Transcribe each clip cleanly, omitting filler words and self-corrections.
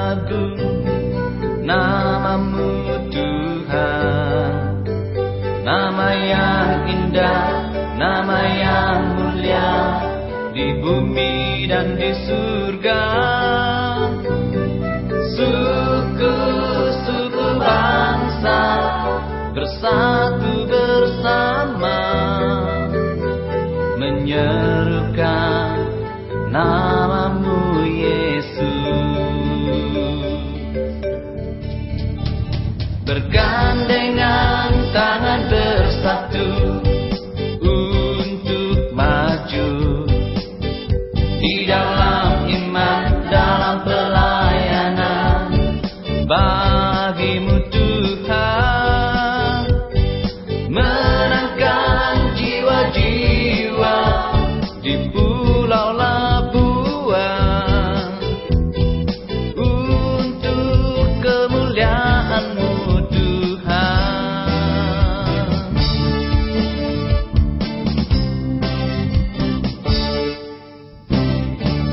agung nama-Mu Tuhan, nama yang indah, nama yang mulia di bumi dan di surga. Suku-suku bangsa bersatu bersama menyerukan nama-Mu Yesus. Bergandengan tangan bersatu untuk maju di dalam iman, dalam pelayanan bagi-Mu Tuhan, menangkan jiwa-jiwa di pulau Labuan untuk kemuliaan-Mu Tuhan.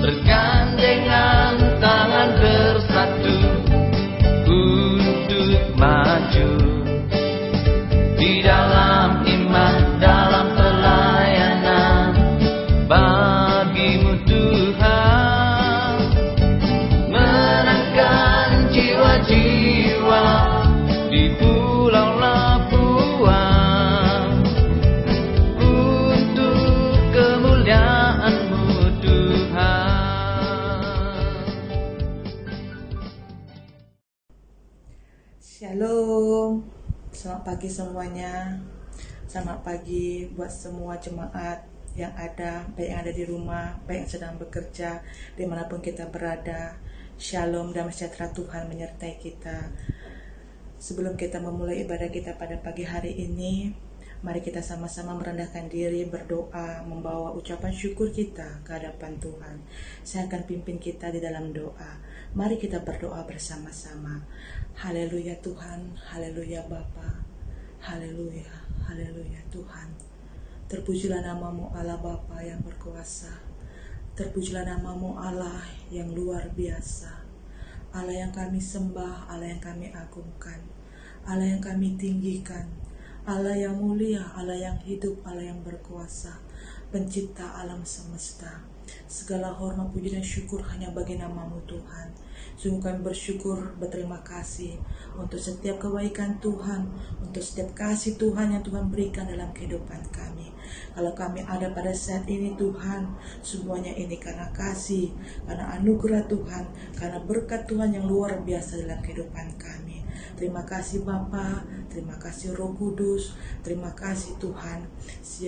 Bergandengan tangan bersatu untuk maju di dalam iman, dalam pelayanan bagi-Mu Tuhan, menangkan jiwa-jiwa di pulau Labuan untuk kemuliaan-Mu Tuhan. Shalom, selamat pagi semuanya. Selamat pagi buat semua jemaat yang ada, baik yang ada di rumah, baik yang sedang bekerja, dimanapun kita berada. Shalom dan sejahtera Tuhan menyertai kita. Sebelum kita memulai ibadah kita pada pagi hari ini, mari kita sama-sama merendahkan diri, berdoa, membawa ucapan syukur kita ke hadapan Tuhan. Saya akan pimpin kita di dalam doa. Mari kita berdoa bersama-sama. Haleluya Tuhan, haleluya Bapa, haleluya, haleluya Tuhan. Terpujilah nama-Mu Allah Bapa yang berkuasa. Terpujilah nama-Mu Allah yang luar biasa. Allah yang kami sembah, Allah yang kami agungkan, Allah yang kami tinggikan, Allah yang mulia, Allah yang hidup, Allah yang berkuasa, pencipta alam semesta. Segala hormat, puji dan syukur hanya bagi nama-Mu Tuhan. Sungguh kami bersyukur, berterima kasih untuk setiap kebaikan Tuhan, untuk setiap kasih Tuhan yang Tuhan berikan dalam kehidupan kami. Kalau kami ada pada saat ini Tuhan, semuanya ini karena kasih, karena anugerah Tuhan, karena berkat Tuhan yang luar biasa dalam kehidupan kami. Terima kasih Bapa, terima kasih Roh Kudus, terima kasih Tuhan.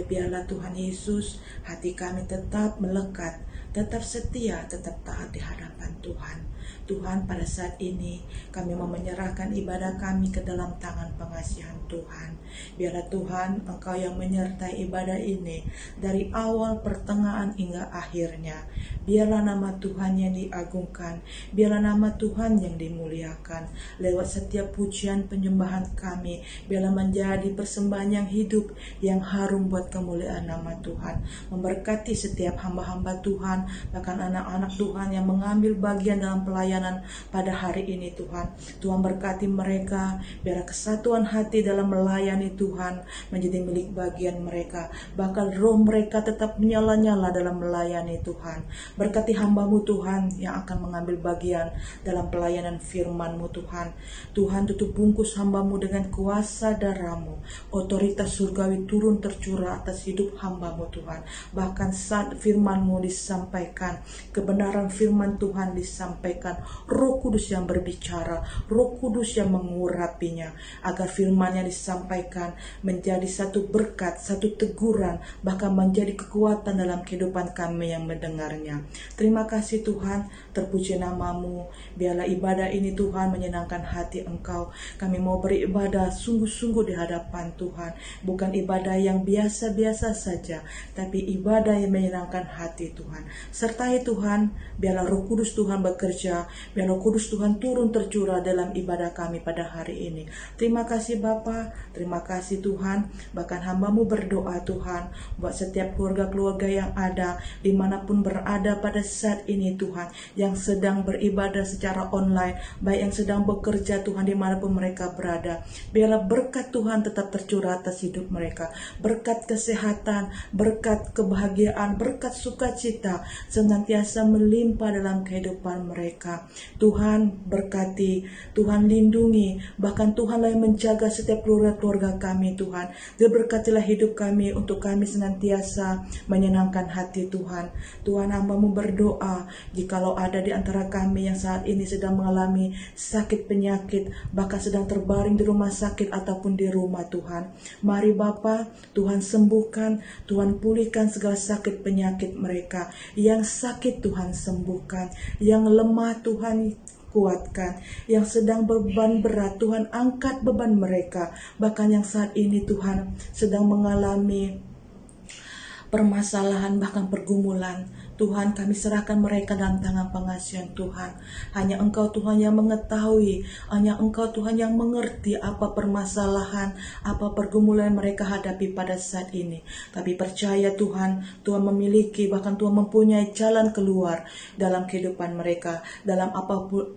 Biarlah Tuhan Yesus, hati kami tetap melekat, tetap setia, tetap taat di hadapan Tuhan. Tuhan, pada saat ini kami mau menyerahkan ibadah kami ke dalam tangan pengasihan Tuhan. Biarlah Tuhan, Engkau yang menyertai ibadah ini dari awal, pertengahan hingga akhirnya. Biarlah nama Tuhan yang diagungkan, biarlah nama Tuhan yang dimuliakan. Lewat setiap pujian penyembahan kami, biarlah menjadi persembahan yang hidup, yang harum buat kemuliaan nama Tuhan. Memberkati setiap hamba-hamba Tuhan, bahkan anak-anak Tuhan yang mengambil bagian dalam pelayanan pada hari ini Tuhan. Tuhan berkati mereka, biar kesatuan hati dalam melayani Tuhan menjadi milik bagian mereka. Bahkan roh mereka tetap menyala-nyala dalam melayani Tuhan. Berkati hamba-Mu Tuhan yang akan mengambil bagian dalam pelayanan firman-Mu Tuhan. Tuhan, tutup bungkus hamba-Mu dengan kuasa darah-Mu. Otoritas surgawi turun tercurah atas hidup hamba-Mu Tuhan. Bahkan saat firman-Mu disampaikan, kebenaran firman Tuhan disampaikan, Roh Kudus yang berbicara, Roh Kudus yang mengurapinya, agar firman yang disampaikan menjadi satu berkat, satu teguran, bahkan menjadi kekuatan dalam kehidupan kami yang mendengarnya. Terima kasih Tuhan, terpuji nama-Mu. Biarlah ibadah ini Tuhan menyenangkan hati Engkau. Kami mau beribadah sungguh-sungguh di hadapan Tuhan, bukan ibadah yang biasa-biasa saja, tapi ibadah yang menyenangkan hati Tuhan. Sertai Tuhan, biarlah Roh Kudus Tuhan bekerja bekerja. Biar Roh Kudus Tuhan turun tercurah dalam ibadah kami pada hari ini. Terima kasih Bapa, terima kasih Tuhan. Bahkan hamba-Mu berdoa Tuhan, buat setiap keluarga-keluarga yang ada, dimanapun berada pada saat ini Tuhan, yang sedang beribadah secara online, baik yang sedang bekerja Tuhan, dimanapun mereka berada. Biarlah berkat Tuhan tetap tercurah atas hidup mereka. Berkat kesehatan, berkat kebahagiaan, berkat sukacita senantiasa melimpah dalam kehidupan mereka. Tuhan berkati, Tuhan lindungi, bahkan Tuhanlah yang menjaga setiap keluarga-keluarga kami Tuhan. Diberkatilah hidup kami untuk kami senantiasa menyenangkan hati Tuhan. Tuhan, hamba-Mu berdoa, jikalau ada di antara kami yang saat ini sedang mengalami sakit penyakit, bahkan sedang terbaring di rumah sakit ataupun di rumah Tuhan. Mari Bapa, Tuhan sembuhkan, Tuhan pulihkan segala sakit penyakit mereka. Yang sakit Tuhan sembuhkan, yang lemah Tuhan kuatkan, yang sedang beban berat Tuhan angkat beban mereka. Bahkan yang saat ini Tuhan sedang mengalami permasalahan bahkan pergumulan, Tuhan kami serahkan mereka dalam tangan pengasihan Tuhan. Hanya Engkau Tuhan yang mengetahui, hanya Engkau Tuhan yang mengerti apa permasalahan, apa pergumulan mereka hadapi pada saat ini. Tapi percaya Tuhan, Tuhan memiliki, bahkan Tuhan mempunyai jalan keluar dalam kehidupan mereka, dalam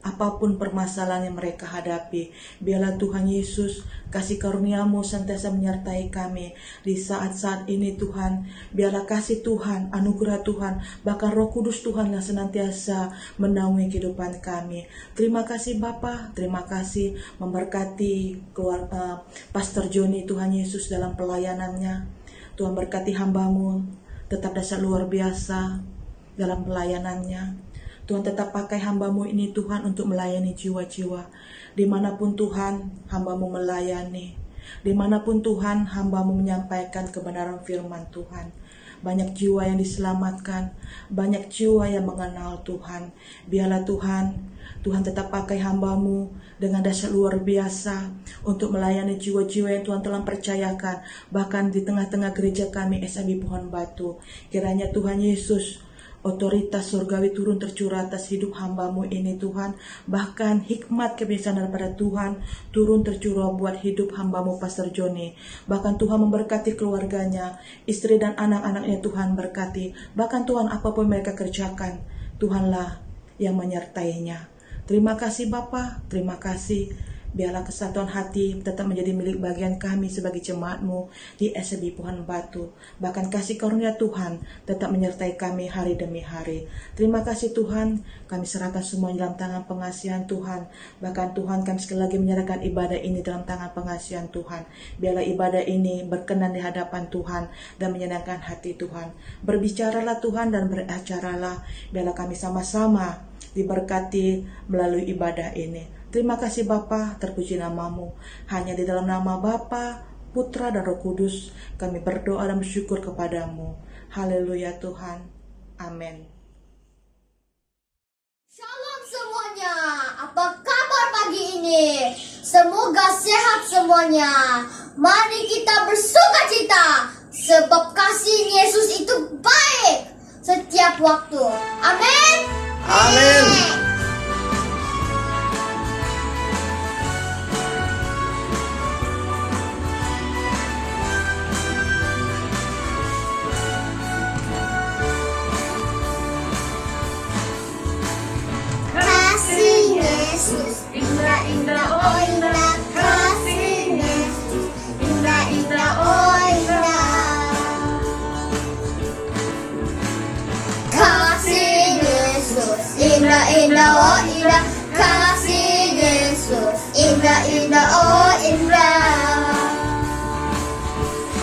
apapun permasalahan yang mereka hadapi. Biarlah Tuhan Yesus, kasih karunia-Mu senantiasa menyertai kami di saat-saat ini Tuhan. Biarlah kasih Tuhan, anugerah Tuhan, bahkan Roh Kudus Tuhan yang senantiasa menaungi kehidupan kami. Terima kasih Bapa, terima kasih memberkati Pastor Joni Tuhan Yesus dalam pelayanannya. Tuhan berkati hamba-Mu, tetap dasar luar biasa dalam pelayanannya. Tuhan tetap pakai hamba-Mu ini Tuhan untuk melayani jiwa-jiwa. Dimanapun Tuhan hamba-Mu melayani, dimanapun Tuhan hamba-Mu menyampaikan kebenaran firman Tuhan, banyak jiwa yang diselamatkan, banyak jiwa yang mengenal Tuhan. Biarlah Tuhan tetap pakai hamba-Mu dengan dahsyat luar biasa untuk melayani jiwa-jiwa yang Tuhan telah percayakan, bahkan di tengah-tengah gereja kami SAB Pohon Batu. Kiranya Tuhan Yesus, otoritas surgawi turun tercurah atas hidup hamba-Mu ini Tuhan. Bahkan hikmat kebiasaan daripada Tuhan turun tercurah buat hidup hamba-Mu Pastor Joni. Bahkan Tuhan memberkati keluarganya, istri dan anak-anaknya Tuhan berkati. Bahkan Tuhan apapun mereka kerjakan, Tuhanlah yang menyertainya. Terima kasih Bapa, terima kasih. Biarlah kesatuan hati tetap menjadi milik bagian kami sebagai jemaat-Mu di SAB Pohon Batu. Bahkan kasih karunia Tuhan tetap menyertai kami hari demi hari. Terima kasih Tuhan, kami serahkan semua dalam tangan pengasihan Tuhan. Bahkan Tuhan, kami sekali lagi menyerahkan ibadah ini dalam tangan pengasihan Tuhan. Biarlah ibadah ini berkenan di hadapan Tuhan dan menyenangkan hati Tuhan. Berbicaralah Tuhan dan beracaralah. Biarlah kami sama-sama diberkati melalui ibadah ini. Terima kasih Bapa, terpuji nama-Mu. Hanya di dalam nama Bapa, Putra dan Roh Kudus kami berdoa dan bersyukur kepadamu. Haleluya Tuhan. Amin. Shalom semuanya, apa kabar pagi ini? Semoga sehat semuanya. Mari kita bersukacita, sebab kasih Yesus itu baik setiap waktu. Amin. Amin. Kasih Yesus indah indah oh indah, kasih Yesus indah indah oh indah, kasih Yesus indah indah oh indah, kasih Yesus indah indah oh indah,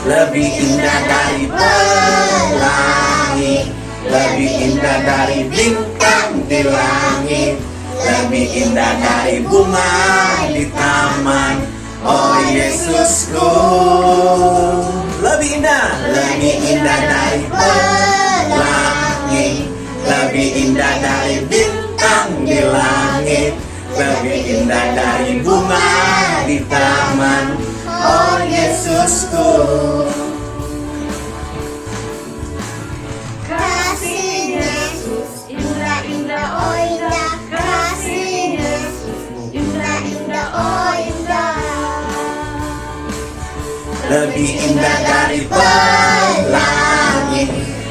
Lebih indah dari pelangi, lebih indah dari bintang di langit, lebih indah dari bunga di taman. Oh Yesusku, lebih indah dari pelangi, lebih indah dari bintang di langit, lebih indah dari bunga di taman. Oh Yesusku, kasih Yesus indah indah oh indah, lebih indah dari pelangi,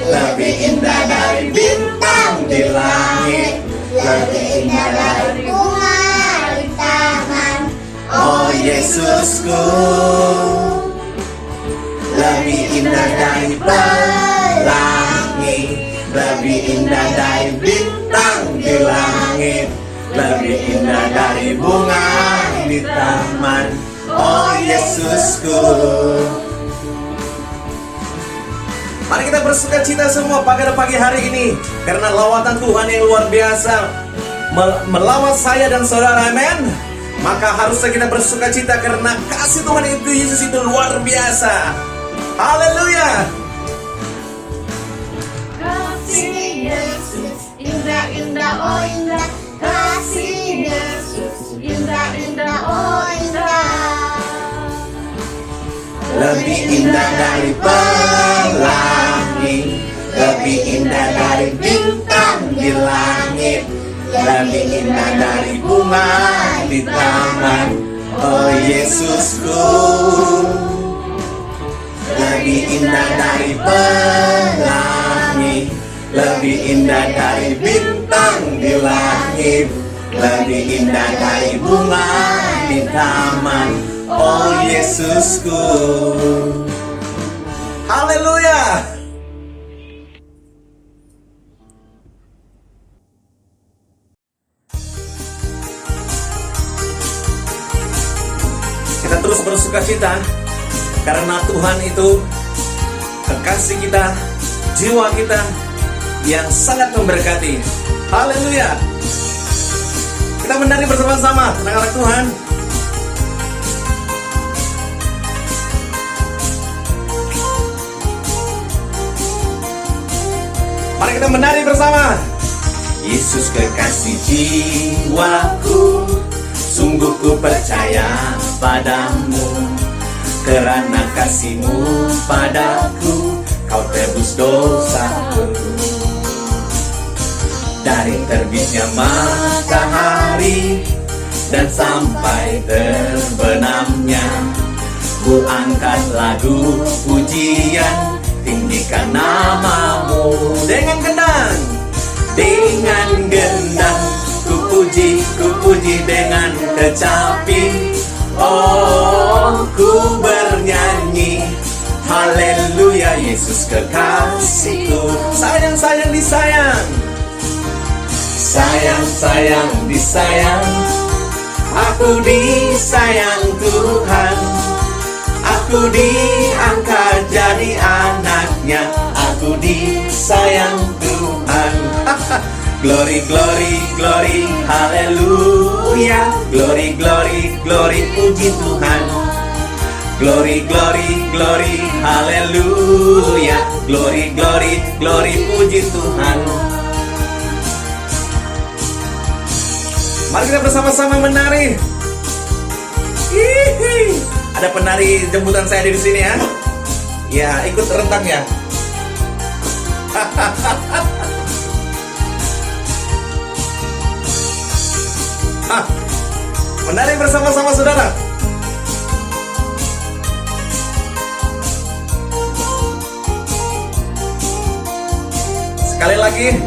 lebih indah dari bintang di langit, lebih indah dari bunga di taman. oh Yesusku. Lebih indah dari pelangi, lebih indah dari bintang di langit, lebih indah dari bunga di taman, oh Yesusku. Mari kita bersuka cita semua pada pagi hari ini, karena lawatan Tuhan yang luar biasa melawat saya dan saudara, amen. Maka harusnya kita bersuka cita karena kasih Tuhan itu, Yesus itu luar biasa. Haleluya. Kasih Yesus indah-indah, oh indah. Kasih Yesus indah-indah, oh indah. Lebih indah dari pelangi, lebih indah dari bintang di langit, lebih indah dari bunga di taman, oh Yesusku. Lebih indah dari pelangi, lebih indah dari bintang di langit, lebih indah dari bunga di taman, oh Yesusku. Haleluya. Kita terus bersuka cita karena Tuhan itu kekasih kita, jiwa kita yang sangat memberkati. Haleluya. Kita menari bersama-sama anak-anak Tuhan. Mari kita menari bersama. Yesus kekasih jiwaku, sungguh ku percaya padamu. Kerana kasih-Mu padaku, Kau tebus dosaku. Dari terbitnya matahari dan sampai terbenamnya, ku angkat lagu pujian, tinggikan nama-Mu. Dengan gendang, dengan gendang, ku puji dengan kecapi. Oh, ku bernyanyi, haleluya, Yesus kekasihku. Sayang-sayang disayang, sayang-sayang disayang. Aku disayang Tuhan, aku diangkat jadi anaknya, aku disayang Tuhan. Glory, glory, glory, haleluya. Glory, glory, glory, puji Tuhan. Glory, glory, glory, haleluya. Glory, glory, glory, puji Tuhan. Mari kita bersama-sama menari. Hihi. Ada penari jemputan saya di sini ya. Ya, ikut rentang ya. Menari bersama-sama saudara. Sekali lagi,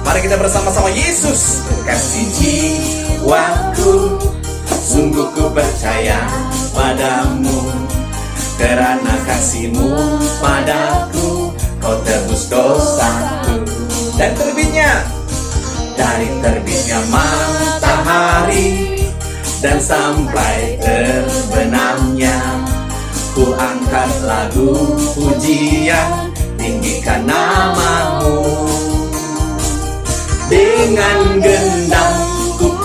mari kita bersama-sama. Yesus kasih jiwaku, sungguh ku percaya padamu. Kerana kasih-Mu padaku, Kau tebus dosaku. Dan terbitnya, dari terbitnya matahari dan sampai terbenamnya, ku angkat lagu pujian, tinggikan nama-Mu. Dengan gendang ku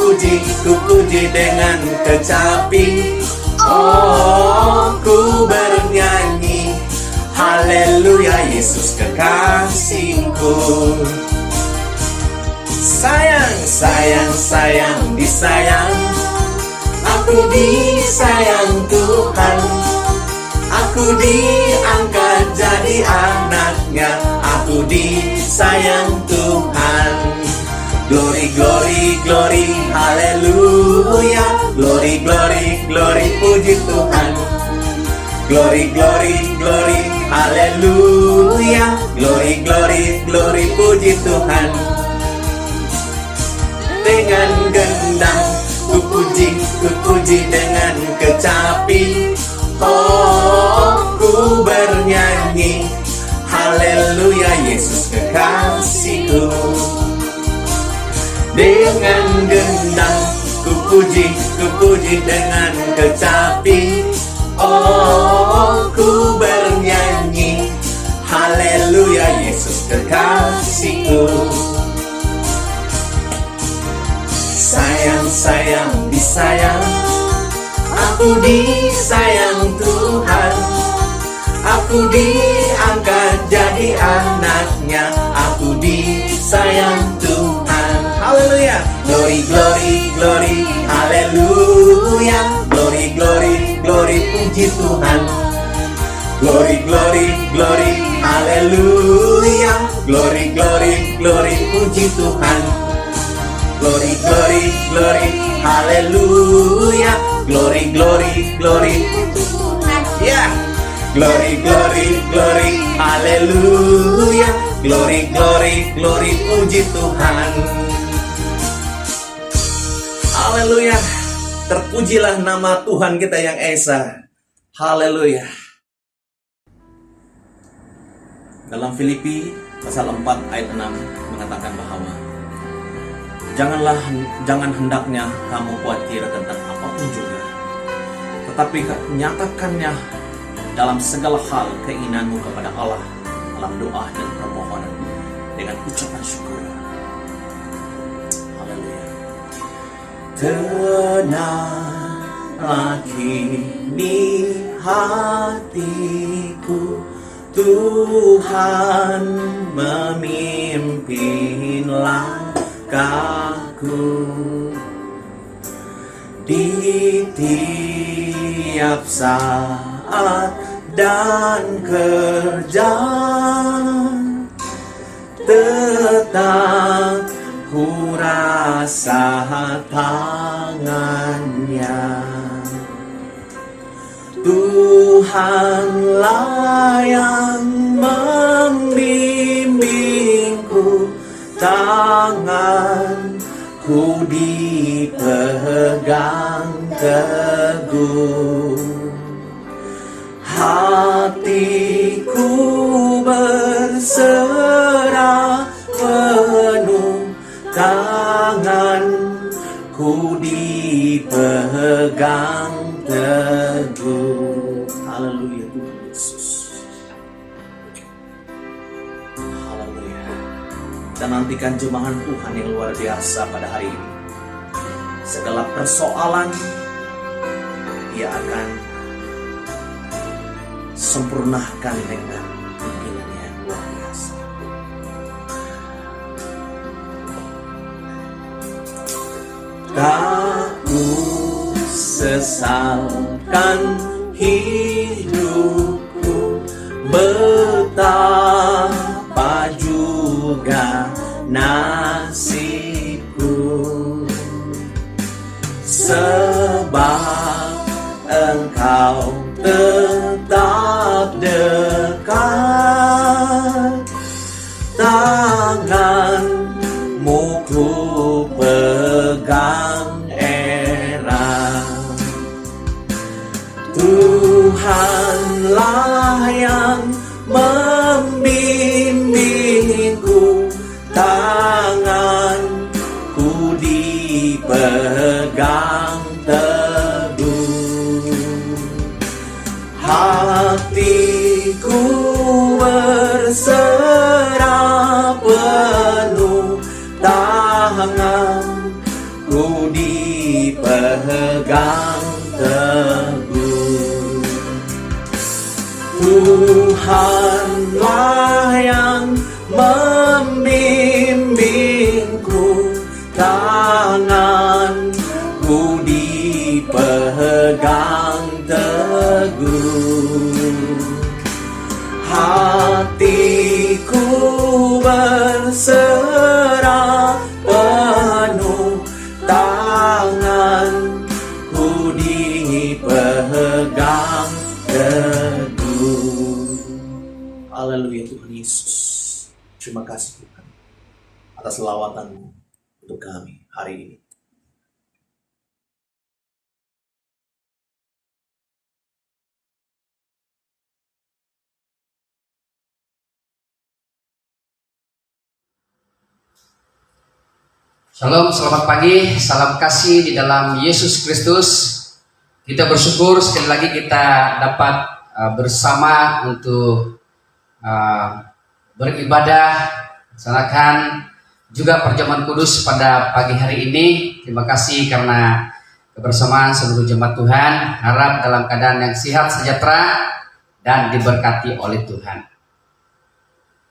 puji dengan kecapi. Oh, ku bernyanyi, haleluya, Yesus kekasihku. Sayang, sayang, sayang disayang, aku disayang Tuhan, aku diangkat jadi anaknya, aku disayang Tuhan. Glory, glory, glory, haleluya. Glory, glory, glory, puji Tuhan. Glory, glory, glory, haleluya. Glory, glory, glory, puji Tuhan. Dengan gendang ku puji dengan kecapi. Oh, ku bernyanyi, haleluya, Yesus kekasihku. Dengan gendang ku puji dengan kecapi. Oh, ku bernyanyi, haleluya, Yesus kekasihku. Sayang, sayang, disayang, aku disayang Tuhan. Aku diangkat jadi anaknya, aku disayang Tuhan. Haleluya. Glory, glory, glory, haleluya. Glory, glory, glory, puji Tuhan. Glory, glory, glory, haleluya. Glory, glory, glory, puji Tuhan. Glory, glory, glory, haleluya. Glory, glory, glory, puji Tuhan. Ya. Glory, glory, glory, haleluya. Glory, glory, glory, puji Tuhan. Haleluya. Terpujilah nama Tuhan kita yang esa. Haleluya. Dalam Filipi pasal 4 ayat 6 mengatakan bahwa jangan hendaknya kamu khawatir tentang apapun juga, tetapi nyatakannya dalam segala hal keinginanmu kepada Allah dalam doa dan permohonan dengan ucapan syukur. Haleluya. Tenanglah kini hatiku, Tuhan memimpin langkahku. Di tiap saat dan kerja tetap ku rasa tangannya. Tuhanlah yang membimbingku, tanganku dipegang teguh. Hatiku berserah penuh, tanganku dipegang teguh. Haleluya Tuhan Yesus. Haleluya. Kita nantikan jemahan Tuhan yang luar biasa pada hari ini. Segala persoalan Dia akan sempurnakan dengan pimpinannya yang luar biasa. Tak ku sesalkan hidupku, betapa juga nasibku, sebab Engkau tetap dekat, tanganmu ku pegang erat. Tuhanlah yang membimbingku, tanganku dipegang teguh. Hatiku berserah penuh, tanganku dipegang teguh. Tuhanlah yang membimbingku, tanganku dipegang teguh. Hatiku berserah penuh, tanganku dipegang teguh. Terima kasih Tuhan atas lawatan untuk kami hari ini. Shalom, selamat pagi, salam kasih di dalam Yesus Kristus. Kita bersyukur sekali lagi kita dapat bersama untuk beribadah, melaksanakan juga perjamuan kudus pada pagi hari ini. Terima kasih karena kebersamaan seluruh jemaat Tuhan. Harap dalam keadaan yang sehat, sejahtera, dan diberkati oleh Tuhan.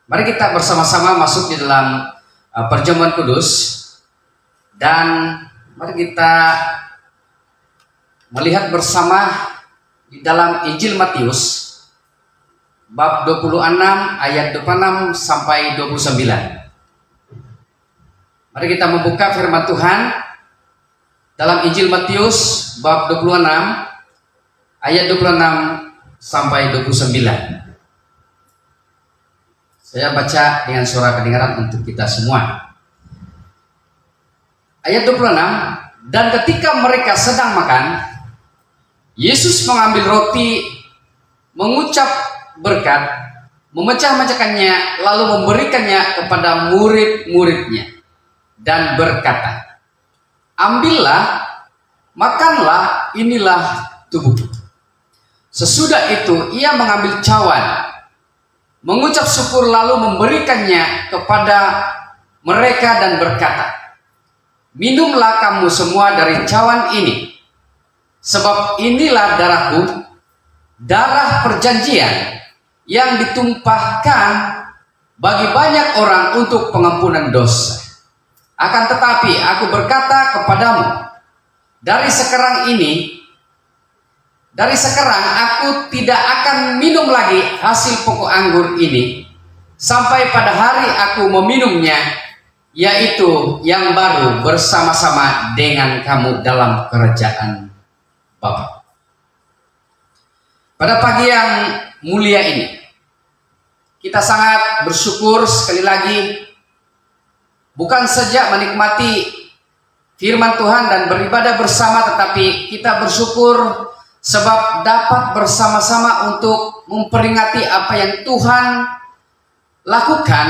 Mari kita bersama-sama masuk di dalam perjamuan kudus. Dan mari kita melihat bersama di dalam Injil Matius bab 26 ayat 26 sampai 29. Mari kita membuka firman Tuhan dalam Injil Matius bab 26 ayat 26 sampai 29. Saya baca dengan suara kedengaran untuk kita semua. Ayat 26, dan ketika mereka sedang makan, Yesus mengambil roti, mengucap berkat, memecah-mecahkannya, lalu memberikannya kepada murid-muridnya, dan berkata, ambillah, makanlah, inilah tubuhku. Sesudah itu ia mengambil cawan, mengucap syukur lalu memberikannya kepada mereka dan berkata, minumlah kamu semua dari cawan ini, sebab inilah darahku, darah perjanjian yang ditumpahkan bagi banyak orang untuk pengampunan dosa. Akan tetapi aku berkata kepadamu, dari sekarang aku tidak akan minum lagi hasil pokok anggur ini sampai pada hari aku meminumnya, yaitu yang baru bersama-sama dengan kamu dalam kerajaan Bapa. Pada pagi yang mulia ini, kita sangat bersyukur sekali lagi, bukan saja menikmati firman Tuhan dan beribadah bersama, tetapi kita bersyukur sebab dapat bersama-sama untuk memperingati apa yang Tuhan lakukan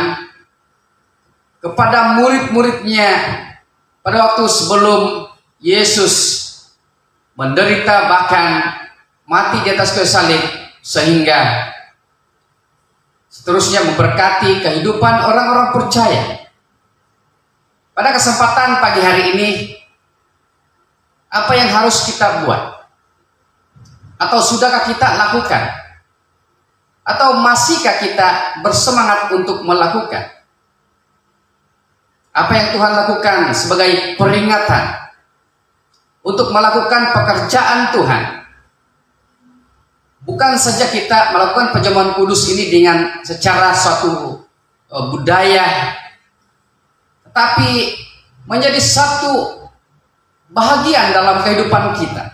kepada murid-muridnya pada waktu sebelum Yesus menderita bahkan mati di atas kayu salib, sehingga seterusnya memberkati kehidupan orang-orang percaya. Pada kesempatan pagi hari ini, apa yang harus kita buat? Atau sudahkah kita lakukan? Atau masihkah kita bersemangat untuk melakukan apa yang Tuhan lakukan sebagai peringatan untuk melakukan pekerjaan Tuhan? Bukan saja kita melakukan perjamuan kudus ini dengan secara suatu budaya, tetapi menjadi satu bahagian dalam kehidupan kita.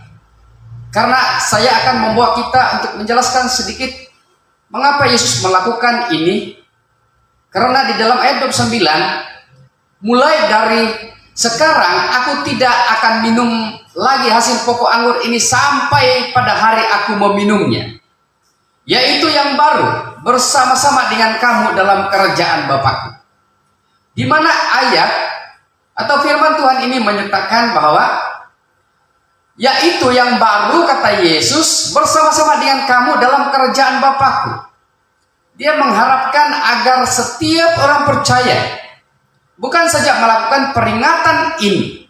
Karena saya akan membawa kita untuk menjelaskan sedikit mengapa Yesus melakukan ini. Karena di dalam ayat 29, mulai dari sekarang aku tidak akan minum lagi hasil pokok anggur ini sampai pada hari aku meminumnya, yaitu yang baru bersama-sama dengan kamu dalam kerajaan Bapakku. Di mana ayat atau firman Tuhan ini menyatakan bahwa yaitu yang baru, kata Yesus, bersama-sama dengan kamu dalam kerajaan Bapakku. Dia mengharapkan agar setiap orang percaya bukan saja melakukan peringatan ini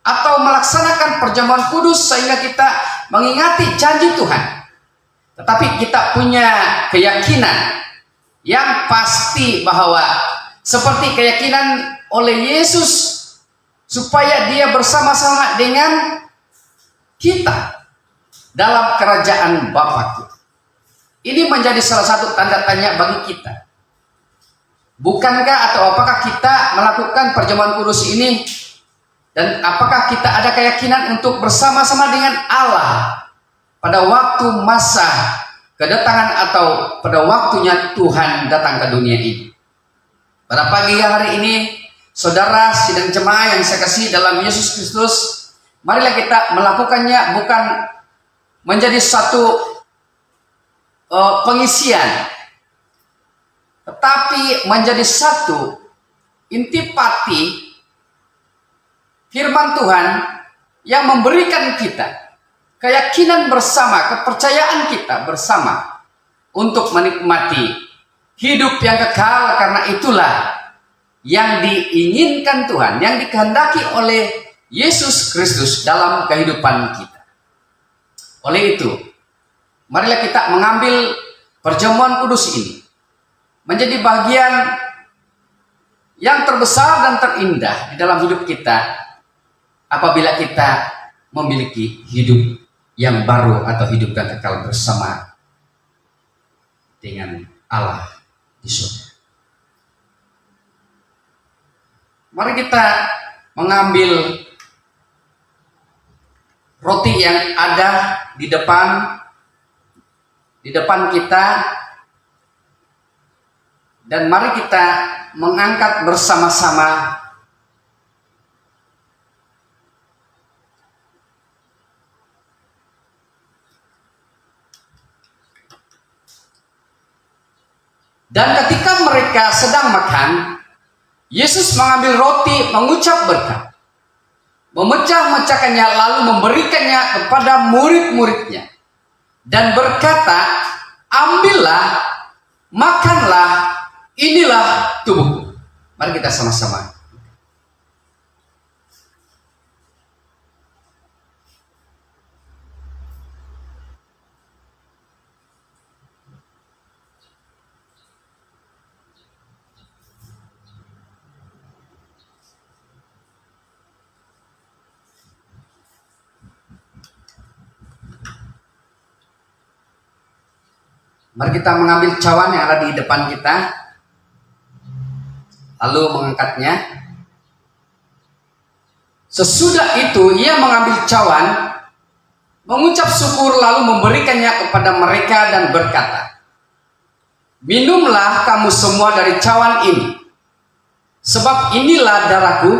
atau melaksanakan perjamuan kudus sehingga kita mengingati janji Tuhan, tetapi kita punya keyakinan yang pasti bahwa seperti keyakinan oleh Yesus, supaya dia bersama-sama dengan kita dalam kerajaan Bapakku. Ini menjadi salah satu tanda tanya bagi kita. Bukankah atau apakah kita melakukan perjamuan kudus ini, dan apakah kita ada keyakinan untuk bersama-sama dengan Allah pada waktu masa kedatangan atau pada waktunya Tuhan datang ke dunia ini? Pada pagi hari ini, saudara sidang jemaah yang saya kasih dalam Yesus Kristus, marilah kita melakukannya bukan menjadi satu pengisian, tetapi menjadi satu intipati firman Tuhan yang memberikan kita keyakinan bersama, kepercayaan kita bersama untuk menikmati hidup yang kekal, karena itulah yang diinginkan Tuhan, yang dikehendaki oleh Yesus Kristus dalam kehidupan kita. Oleh itu, marilah kita mengambil perjamuan kudus ini menjadi bagian yang terbesar dan terindah di dalam hidup kita apabila kita memiliki hidup yang baru atau hidup yang kekal bersama dengan Allah di surga. Mari kita mengambil roti yang ada di depan kita, dan mari kita mengangkat bersama-sama dan ketika mereka sedang makan, Yesus mengambil roti, mengucap berkat, memecah-mecahkannya, lalu memberikannya kepada murid-muridnya dan berkata, ambillah, makanlah, inilah tubuhku. Mari kita sama-sama. Mari kita mengambil cawan yang ada di depan kita, lalu mengangkatnya. Sesudah itu ia mengambil cawan, mengucap syukur, lalu memberikannya kepada mereka dan berkata, minumlah kamu semua dari cawan ini, sebab inilah darahku,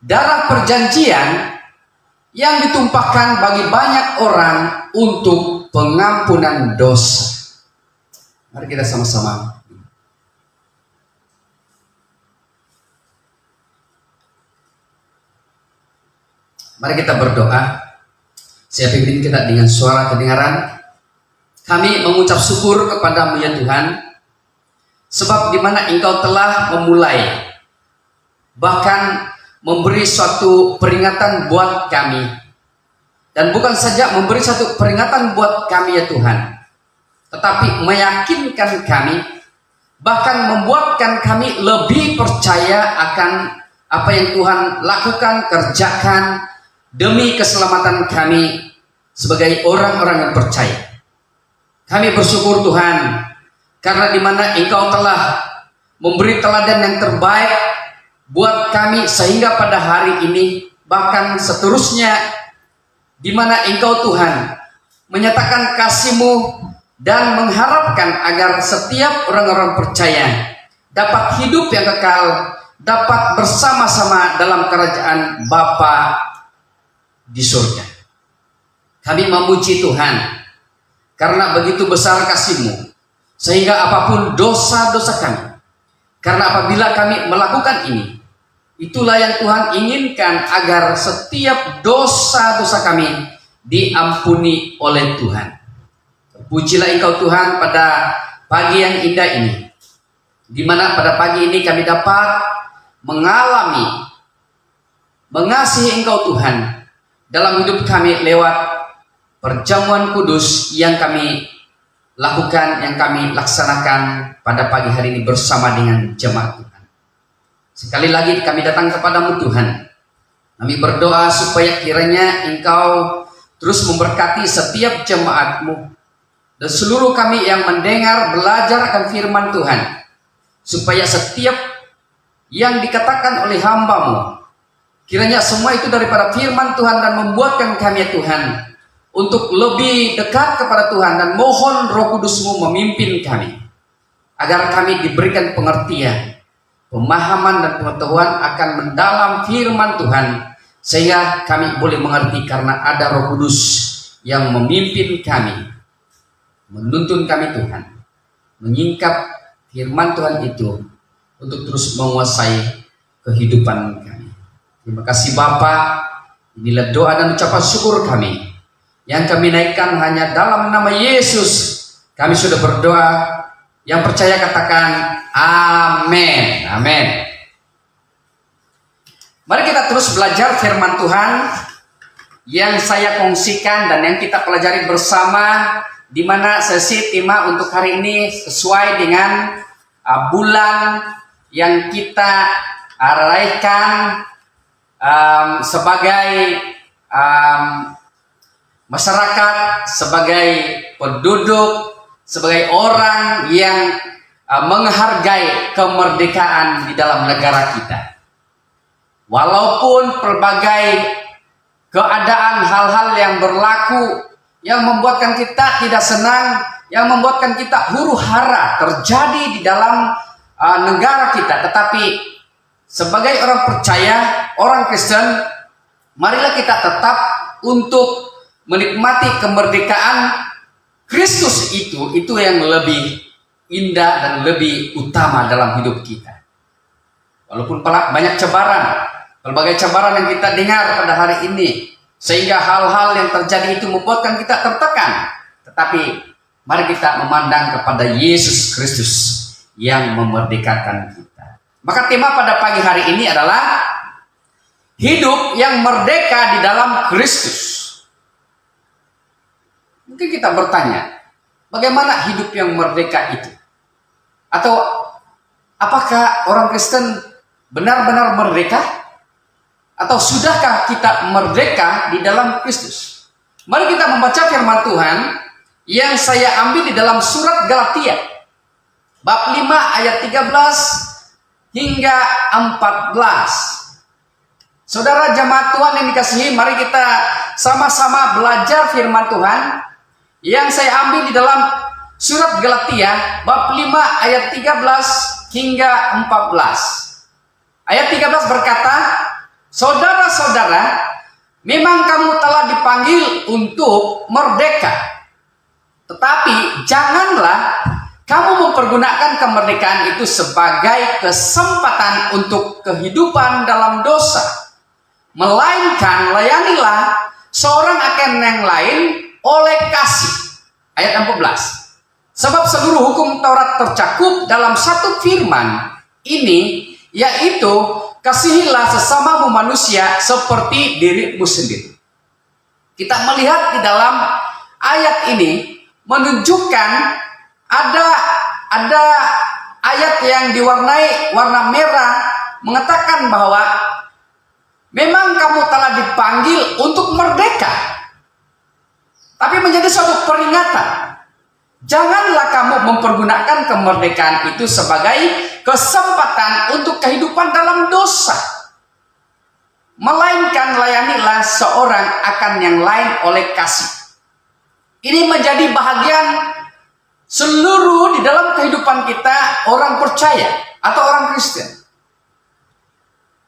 darah perjanjian yang ditumpahkan bagi banyak orang untuk pengampunan dosa. Mari kita sama-sama. Mari kita berdoa. Saya pimpin kita dengan suara kedengaran. Kami mengucap syukur kepadamu ya Tuhan, sebab di mana Engkau telah memulai, bahkan memberi suatu peringatan buat kami. Dan bukan saja memberi satu peringatan buat kami ya Tuhan, tetapi meyakinkan kami, bahkan membuatkan kami lebih percaya akan apa yang Tuhan lakukan, kerjakan demi keselamatan kami sebagai orang-orang yang percaya. Kami bersyukur Tuhan, karena di mana Engkau telah memberi teladan yang terbaik buat kami, sehingga pada hari ini, bahkan seterusnya, di mana Engkau Tuhan menyatakan kasih-Mu dan mengharapkan agar setiap orang-orang percaya dapat hidup yang kekal, dapat bersama-sama dalam kerajaan Bapa di surga. Kami memuji Tuhan karena begitu besar kasih-Mu, sehingga apapun dosa-dosa kami, karena apabila kami melakukan ini, itulah yang Tuhan inginkan, agar setiap dosa-dosa kami diampuni oleh Tuhan. Pujilah Engkau Tuhan pada pagi yang indah ini, di mana pada pagi ini kami dapat mengalami mengasihi Engkau Tuhan dalam hidup kami lewat perjamuan kudus yang kami lakukan, yang kami laksanakan pada pagi hari ini bersama dengan jemaat Tuhan. Sekali lagi kami datang kepadamu Tuhan. Kami berdoa supaya kiranya Engkau terus memberkati setiap jemaat-Mu dan seluruh kami yang mendengar, belajar akan firman Tuhan, supaya setiap yang dikatakan oleh hamba-Mu, kiranya semua itu daripada firman Tuhan dan membuatkan kami ya Tuhan untuk lebih dekat kepada Tuhan, dan mohon Roh Kudus-Mu memimpin kami agar kami diberikan pengertian, pemahaman dan pengetahuan akan mendalam firman Tuhan, sehingga kami boleh mengerti karena ada Roh Kudus yang memimpin kami, menuntun kami Tuhan, menyingkap firman Tuhan itu untuk terus menguasai kehidupan kami. Terima kasih Bapa, inilah doa dan ucapan syukur kami yang kami naikkan hanya dalam nama Yesus. Kami sudah berdoa, yang percaya katakan amin. Amin. Mari kita terus belajar firman Tuhan yang saya kongsikan dan yang kita pelajari bersama, di mana sesi tema untuk hari ini sesuai dengan bulan yang kita raihkan sebagai masyarakat, sebagai penduduk, sebagai orang yang menghargai kemerdekaan di dalam negara kita. Walaupun berbagai keadaan, hal-hal yang berlaku yang membuatkan kita tidak senang, yang membuatkan kita huru hara terjadi di dalam negara kita, tetapi sebagai orang percaya, orang Kristen, marilah kita tetap untuk menikmati kemerdekaan Kristus itu yang lebih indah dan lebih utama dalam hidup kita. Walaupun banyak cabaran, berbagai cabaran yang kita dengar pada hari ini, sehingga hal-hal yang terjadi itu membuatkan kita tertekan, tetapi mari kita memandang kepada Yesus Kristus yang memerdekakan kita. Maka tema pada pagi hari ini adalah hidup yang merdeka di dalam Kristus. Mungkin kita bertanya, bagaimana hidup yang merdeka itu? Atau apakah orang Kristen benar-benar merdeka? Atau sudahkah kita merdeka di dalam Kristus? Mari kita membaca firman Tuhan yang saya ambil di dalam surat Galatia bab 5 ayat 13 hingga 14. Saudara jemaat Tuhan yang dikasihi, mari kita sama-sama belajar firman Tuhan yang saya ambil di dalam surat Galatia bab 5 ayat 13 hingga 14. Ayat 13 berkata, "Saudara-saudara, memang kamu telah dipanggil untuk merdeka. Tetapi janganlah kamu mempergunakan kemerdekaan itu sebagai kesempatan untuk kehidupan dalam dosa. Melainkan layanilah seorang akan yang lain oleh kasih." Ayat 14. "Sebab seluruh hukum Taurat tercakup dalam satu firman ini, yaitu kasihilah sesamamu manusia seperti dirimu sendiri." Kita melihat di dalam ayat ini menunjukkan ada ayat yang diwarnai warna merah mengatakan bahwa memang kamu telah dipanggil untuk merdeka, tapi menjadi suatu peringatan. Janganlah kamu mempergunakan kemerdekaan itu sebagai kesempatan untuk kehidupan dalam dosa. Melainkan layanilah seorang akan yang lain oleh kasih. Ini menjadi bahagian seluruh di dalam kehidupan kita orang percaya atau orang Kristen.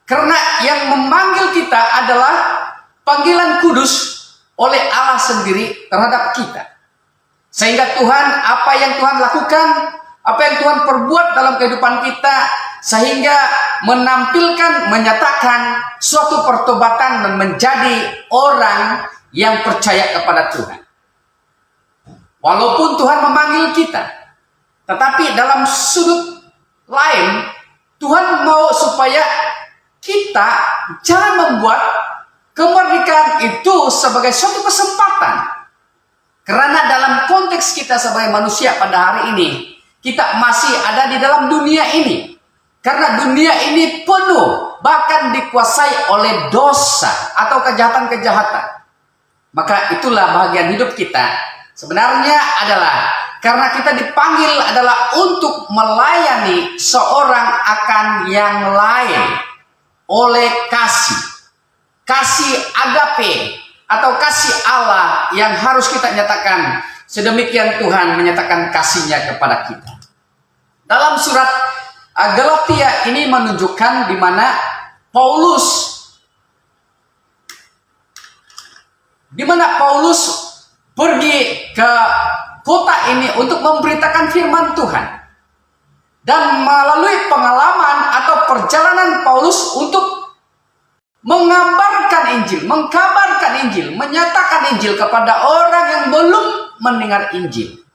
Karena yang memanggil kita adalah panggilan kudus oleh Allah sendiri terhadap kita. Sehingga Tuhan, apa yang Tuhan lakukan, apa yang Tuhan perbuat dalam kehidupan kita, sehingga menampilkan, menyatakan suatu pertobatan dan menjadi orang yang percaya kepada Tuhan. Walaupun Tuhan memanggil kita, tetapi dalam sudut lain, Tuhan mau supaya kita jangan membuat kemerdekaan itu sebagai suatu kesempatan. Karena dalam konteks kita sebagai manusia pada hari ini, kita masih ada di dalam dunia ini. Karena dunia ini penuh, bahkan dikuasai oleh dosa atau kejahatan-kejahatan. Maka itulah bahagian hidup kita. Sebenarnya adalah karena kita dipanggil adalah untuk melayani seorang akan yang lain oleh kasih. Kasih agape atau kasih Allah yang harus kita nyatakan. Sedemikian Tuhan menyatakan kasih-Nya kepada kita. Dalam surat Galatia ini menunjukkan di mana Paulus pergi ke kota ini untuk memberitakan firman Tuhan. Dan melalui pengalaman atau perjalanan Paulus untuk mengabarkan Injil, mengkabarkan Injil, menyatakan Injil kepada orang yang belum mendengar Injil.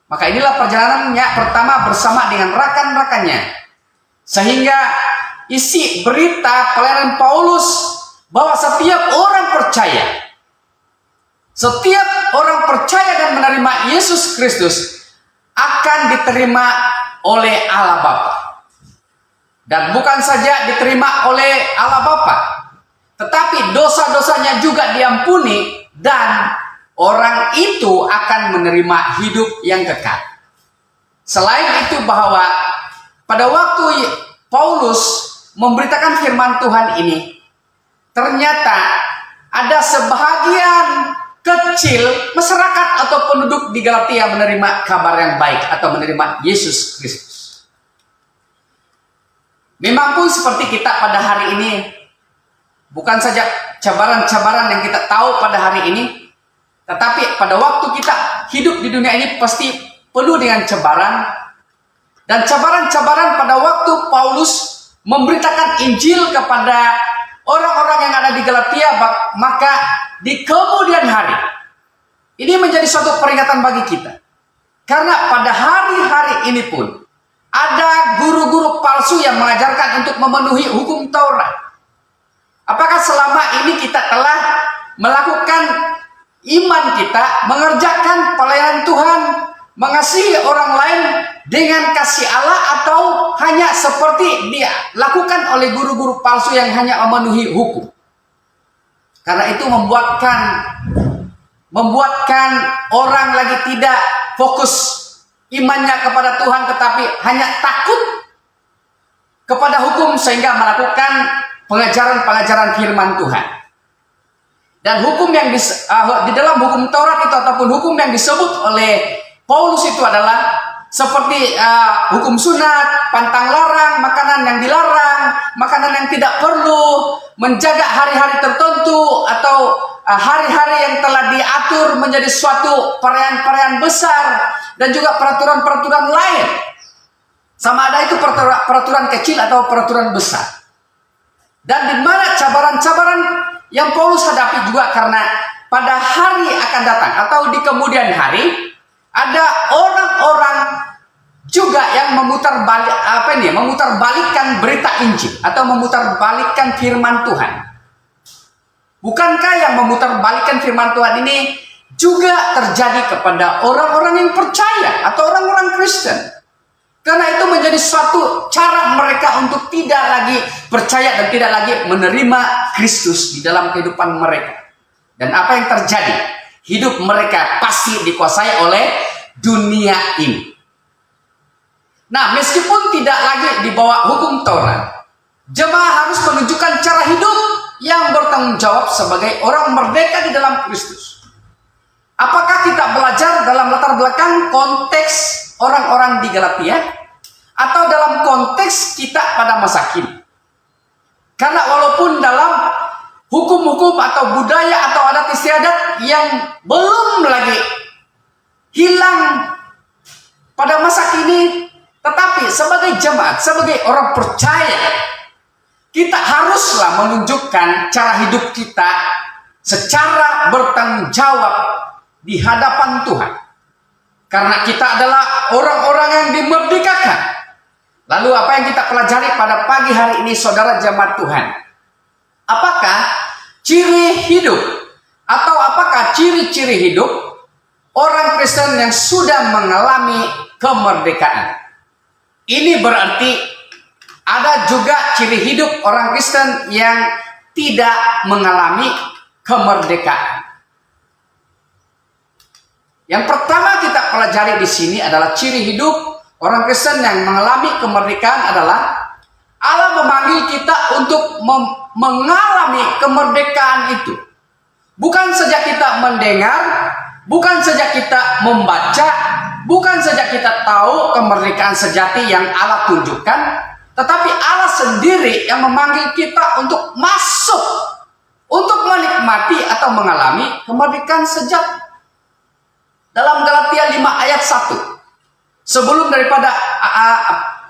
Maka inilah perjalanannya pertama bersama dengan rekan-rekannya. Sehingga isi berita pelayanan Paulus bahwa setiap orang percaya dan menerima Yesus Kristus akan diterima oleh Allah Bapa. Dan bukan saja diterima oleh Allah Bapa, tetapi dosa-dosanya juga diampuni dan orang itu akan menerima hidup yang kekal. Selain itu bahwa pada waktu Paulus memberitakan firman Tuhan ini, ternyata ada sebahagian kecil masyarakat atau penduduk di Galatia menerima kabar yang baik atau menerima Yesus Kristus. Memang pun seperti kita pada hari ini, bukan saja cabaran-cabaran yang kita tahu pada hari ini, tetapi pada waktu kita hidup di dunia ini pasti penuh dengan cabaran. Dan cabaran-cabaran pada waktu Paulus memberitakan Injil kepada orang-orang yang ada di Galatia, maka di kemudian hari ini menjadi suatu peringatan bagi kita. Karena pada hari-hari ini pun ada guru-guru palsu yang mengajarkan untuk memenuhi hukum Taurat. Apakah selama ini kita telah melakukan iman kita, mengerjakan pelayanan Tuhan, mengasihi orang lain dengan kasih Allah, atau hanya seperti dilakukan oleh guru-guru palsu yang hanya memenuhi hukum? Karena itu membuatkan orang lagi tidak fokus imannya kepada Tuhan, tetapi hanya takut kepada hukum sehingga melakukan pengajaran-pengajaran firman Tuhan. Dan hukum yang di dalam hukum Taurat itu ataupun hukum yang disebut oleh Paulus itu adalah seperti hukum sunat, pantang larang, makanan yang dilarang, makanan yang tidak perlu, menjaga hari-hari tertentu atau hari-hari yang telah diatur menjadi suatu perayaan-perayaan besar, dan juga peraturan-peraturan lain. Sama ada itu peraturan kecil atau peraturan besar. Dan di mana cabaran-cabaran yang Paulus hadapi juga karena pada hari akan datang atau di kemudian hari ada orang-orang juga yang memutarbalikkan berita Injil atau memutarbalikkan firman Tuhan. Bukankah yang memutarbalikkan firman Tuhan ini juga terjadi kepada orang-orang yang percaya atau orang-orang Kristen? Karena itu menjadi suatu cara mereka untuk tidak lagi percaya dan tidak lagi menerima Kristus di dalam kehidupan mereka. Dan apa yang terjadi? Hidup mereka pasti dikuasai oleh dunia ini. Nah, meskipun tidak lagi di bawah hukum Taurat, jemaah harus menunjukkan cara hidup yang bertanggung jawab sebagai orang merdeka di dalam Kristus. Apakah kita belajar dalam latar belakang konteks orang-orang di Galatia atau dalam konteks kita pada masa kini? Karena walaupun dalam hukum-hukum atau budaya atau adat istiadat yang belum lagi hilang pada masa kini, tetapi sebagai jemaat, sebagai orang percaya, kita haruslah menunjukkan cara hidup kita secara bertanggung jawab di hadapan Tuhan. Karena kita adalah orang-orang yang dimerdekakan. Lalu apa yang kita pelajari pada pagi hari ini, saudara jemaat Tuhan? Apakah ciri hidup atau apakah ciri-ciri hidup orang Kristen yang sudah mengalami kemerdekaan? Ini berarti ada juga ciri hidup orang Kristen yang tidak mengalami kemerdekaan. Yang pertama kita pelajari di sini adalah ciri hidup orang Kristen yang mengalami kemerdekaan adalah Allah memanggil kita untuk mengalami kemerdekaan itu. Bukan saja kita mendengar, bukan saja kita membaca, bukan saja kita tahu kemerdekaan sejati yang Allah tunjukkan, tetapi Allah sendiri yang memanggil kita untuk masuk, untuk menikmati atau mengalami kemerdekaan sejati. Dalam Galatia 5 ayat 1, sebelum daripada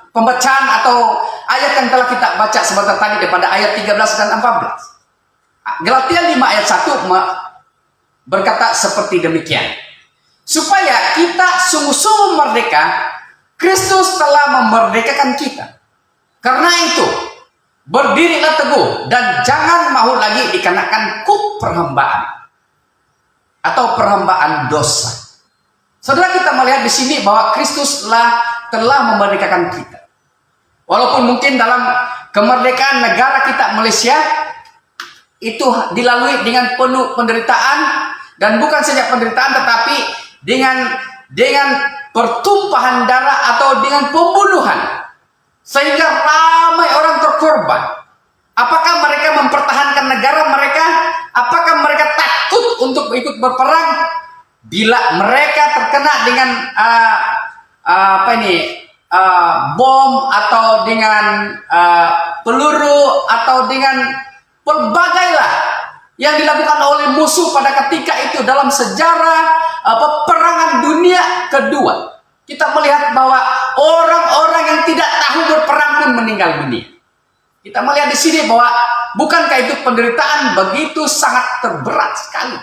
pembacaan atau ayat yang telah kita baca sebentar tadi daripada ayat 13 dan 14. Galatia 5 ayat 1 berkata seperti demikian. Supaya kita sungguh-sungguh merdeka, Kristus telah memerdekakan kita. Karena itu, berdirilah teguh dan jangan mau lagi dikenakan kuk perhambaan atau perhambaan dosa. Saudara, kita melihat di sini bahwa Kristus telah memerdekakan kita. Walaupun mungkin dalam kemerdekaan negara kita Malaysia itu dilalui dengan penuh penderitaan, dan bukan saja penderitaan tetapi dengan pertumpahan darah atau dengan pembunuhan, sehingga ramai orang terkorban. Apakah mereka mempertahankan negara mereka? Apakah mereka takut untuk ikut berperang? Bila mereka terkena dengan bom atau dengan peluru atau dengan pelbagailah yang dilakukan oleh musuh pada ketika itu dalam sejarah peperangan dunia kedua, kita melihat bahwa orang-orang yang tidak tahu berperang pun meninggal dunia. Kita melihat di sini bahwa bukankah itu penderitaan begitu sangat terberat sekali.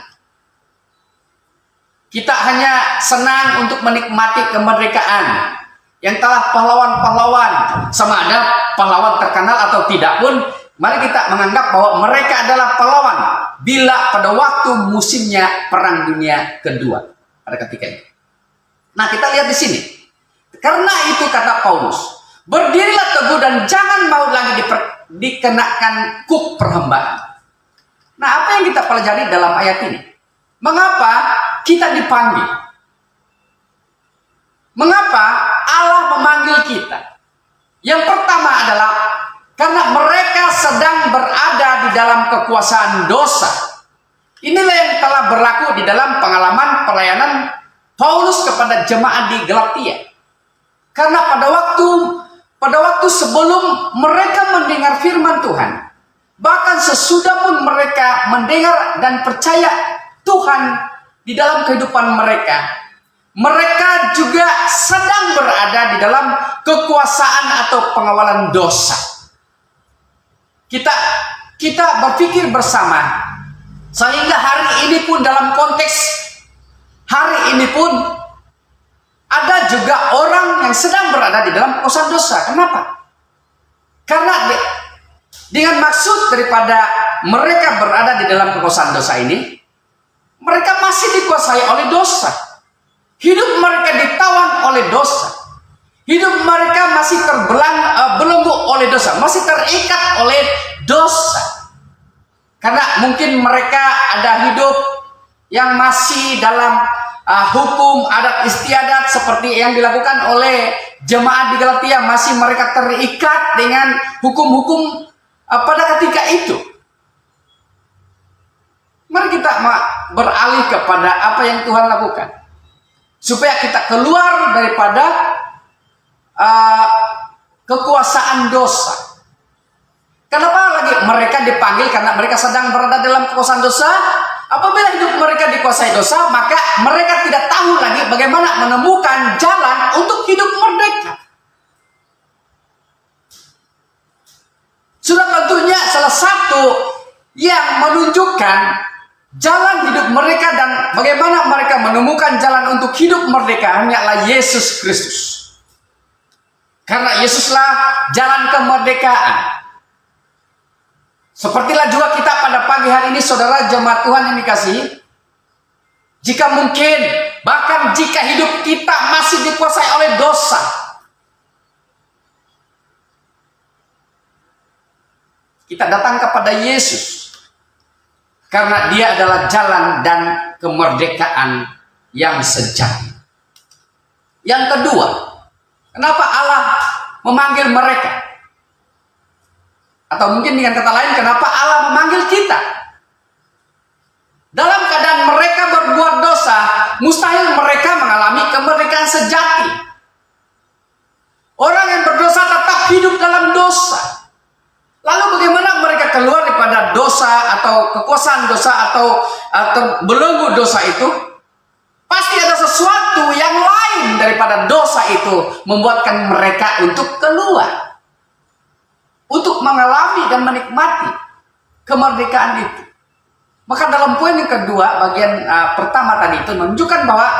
Kita hanya senang untuk menikmati kemerdekaan yang telah pahlawan-pahlawan, sama ada pahlawan terkenal atau tidak pun, mari kita menganggap bahwa mereka adalah pahlawan bila pada waktu musimnya Perang Dunia Kedua pada ketika itu. Nah, kita lihat di sini. Karena itu kata Paulus, berdirilah teguh dan jangan mau lagi dikenakan kuk perhambaan. Nah, apa yang kita pelajari dalam ayat ini? Mengapa kita dipanggil? Mengapa Allah memanggil kita? Yang pertama adalah karena mereka sedang berada di dalam kekuasaan dosa. Inilah yang telah berlaku di dalam pengalaman pelayanan Paulus kepada jemaat di Galatia. Karena pada waktu sebelum mereka mendengar firman Tuhan, bahkan sesudah pun mereka mendengar dan percaya Tuhan di dalam kehidupan mereka, mereka juga sedang berada di dalam kekuasaan atau pengawalan dosa. Kita berpikir bersama, sehingga hari ini pun dalam konteks hari ini pun ada juga orang yang sedang berada di dalam kekuasaan dosa. Kenapa? Karena dengan maksud daripada mereka berada di dalam kekuasaan dosa ini, mereka masih dikuasai oleh dosa. Hidup mereka ditawan oleh dosa. Hidup mereka masih terbelenggu oleh dosa, masih terikat oleh dosa. Karena mungkin mereka ada hidup yang masih dalam hukum adat istiadat seperti yang dilakukan oleh jemaat di Galatia, masih mereka terikat dengan hukum-hukum pada ketika itu. Mari kita beralih kepada apa yang Tuhan lakukan, supaya kita keluar daripada kekuasaan dosa. Kenapa lagi mereka dipanggil? Karena mereka sedang berada dalam kekuasaan dosa. Apabila hidup mereka dikuasai dosa, maka mereka tidak tahu lagi bagaimana menemukan jalan untuk hidup merdeka. Sudah tentunya salah satu yang menunjukkan jalan hidup mereka dan bagaimana mereka menemukan jalan untuk hidup merdeka hanyalah Yesus Kristus. Karena Yesuslah jalan kemerdekaan. Sepertilah juga kita pada pagi hari ini, saudara jemaat Tuhan yang dikasihi, jika mungkin, bahkan jika hidup kita masih dikuasai oleh dosa, kita datang kepada Yesus. Karena dia adalah jalan dan kemerdekaan yang sejati. Yang kedua, kenapa Allah memanggil mereka? Atau mungkin dengan kata lain, kenapa Allah memanggil kita? Dalam keadaan mereka berbuat dosa, mustahil mereka mengalami kemerdekaan sejati. Orang yang berdosa tetap hidup dalam dosa. Lalu bagaimana mereka keluar daripada dosa atau kekuasaan dosa atau belenggu dosa itu? Pasti ada sesuatu yang lain daripada dosa itu membuatkan mereka untuk keluar. Untuk mengalami dan menikmati kemerdekaan itu. Maka dalam poin yang kedua, bagian pertama tadi itu menunjukkan bahwa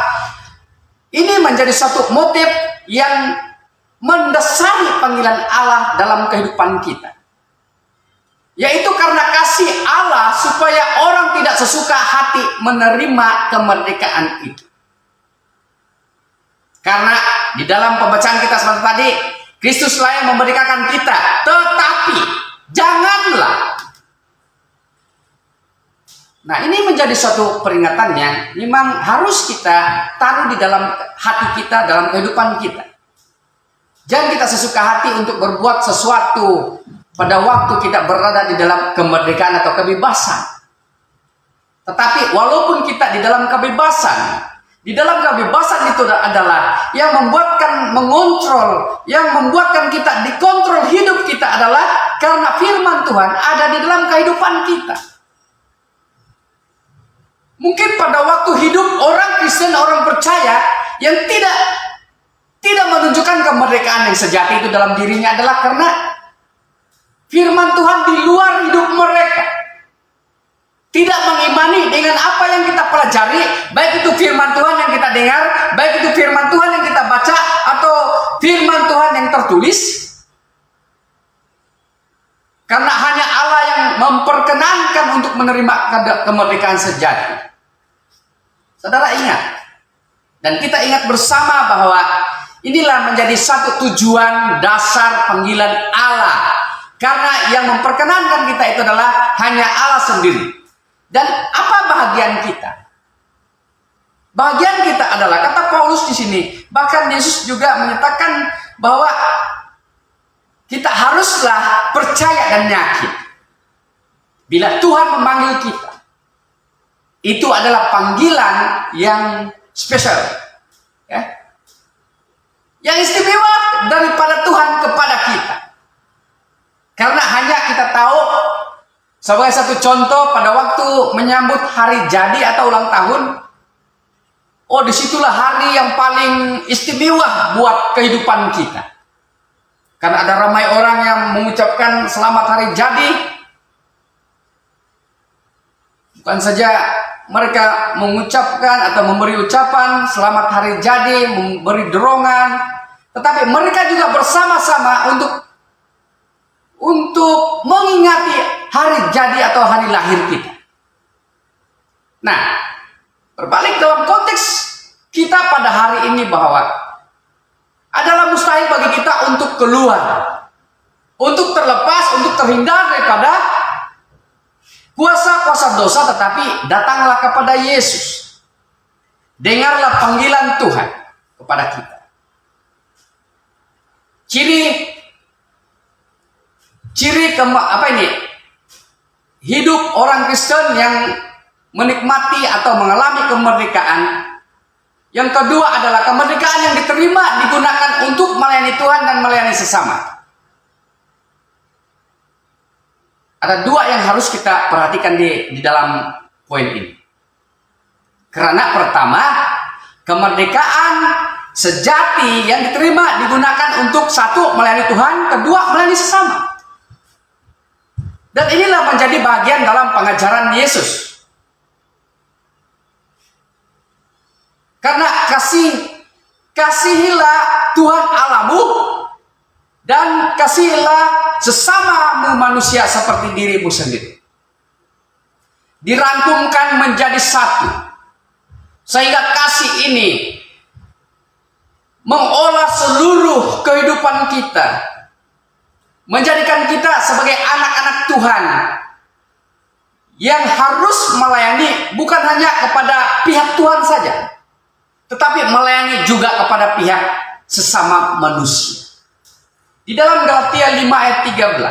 ini menjadi satu motif yang mendasari panggilan Allah dalam kehidupan kita. Yaitu karena kasih Allah supaya orang tidak sesuka hati menerima kemerdekaan itu. Karena di dalam pembacaan kita seperti tadi, Kristuslah yang memerdekakan kita. Tetapi janganlah. Nah, ini menjadi suatu peringatan yang memang harus kita taruh di dalam hati kita, dalam kehidupan kita. Jangan kita sesuka hati untuk berbuat sesuatu pada waktu kita berada di dalam kemerdekaan atau kebebasan. Tetapi walaupun kita di dalam kebebasan itu adalah yang mengontrol, yang membuatkan kita dikontrol hidup kita adalah karena firman Tuhan ada di dalam kehidupan kita. Mungkin pada waktu hidup orang Kristen, orang percaya yang tidak menunjukkan kemerdekaan yang sejati itu dalam dirinya adalah karena firman Tuhan di luar hidup mereka. Tidak mengimani dengan apa yang kita pelajari, baik itu firman Tuhan yang kita dengar, baik itu firman Tuhan yang kita baca, atau firman Tuhan yang tertulis. Karena hanya Allah yang memperkenankan untuk menerima kemerdekaan sejati. Saudara ingat, dan kita ingat bersama bahwa inilah menjadi satu tujuan dasar panggilan Allah. Karena yang memperkenankan kita itu adalah hanya Allah sendiri. Dan apa bahagian kita? Bahagian kita adalah, kata Paulus di sini, bahkan Yesus juga menyatakan bahwa kita haruslah percaya dan yakin. Bila Tuhan memanggil kita, itu adalah panggilan yang spesial, ya? Yang istimewa daripada Tuhan kepada kita. Karena hanya kita tahu, sebagai satu contoh pada waktu menyambut hari jadi atau ulang tahun, oh disitulah hari yang paling istimewa buat kehidupan kita. Karena ada ramai orang yang mengucapkan selamat hari jadi. Bukan saja mereka mengucapkan atau memberi ucapan selamat hari jadi, memberi dorongan, tetapi mereka juga bersama-sama untuk mengingati hari jadi atau hari lahir kita. Nah, berbalik dalam konteks kita pada hari ini bahwa adalah mustahil bagi kita untuk keluar, untuk terlepas, untuk terhindar daripada kuasa-kuasa dosa, tetapi datanglah kepada Yesus. Dengarlah panggilan Tuhan kepada kita. Ciri hidup orang Kristen yang menikmati atau mengalami kemerdekaan. Yang kedua adalah kemerdekaan yang diterima digunakan untuk melayani Tuhan dan melayani sesama. Ada dua yang harus kita perhatikan di dalam poin ini. Karena pertama, kemerdekaan sejati yang diterima digunakan untuk satu, melayani Tuhan, kedua, melayani sesama. Dan inilah menjadi bagian dalam pengajaran Yesus. Karena kasihilah Tuhan Allahmu dan kasihilah sesamamu manusia seperti dirimu sendiri. Dirangkumkan menjadi satu. Sehingga kasih ini mengolah seluruh kehidupan kita. Menjadikan kita sebagai anak-anak Tuhan yang harus melayani bukan hanya kepada pihak Tuhan saja, tetapi melayani juga kepada pihak sesama manusia. Di dalam Galatia 5 ayat 13,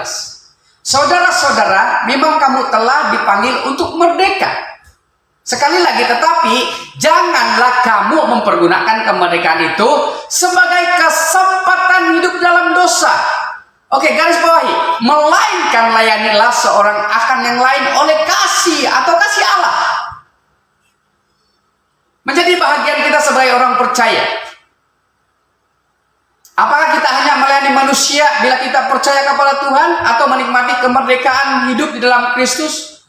saudara-saudara, memang kamu telah dipanggil untuk merdeka. Sekali lagi, tetapi janganlah kamu mempergunakan kemerdekaan itu sebagai kesempatan hidup dalam dosa. Oke, garis bawahi, melainkan layanilah seorang akan yang lain oleh kasih atau kasih Allah. Menjadi bahagian kita sebagai orang percaya. Apakah kita hanya melayani manusia bila kita percaya kepada Tuhan atau menikmati kemerdekaan hidup di dalam Kristus?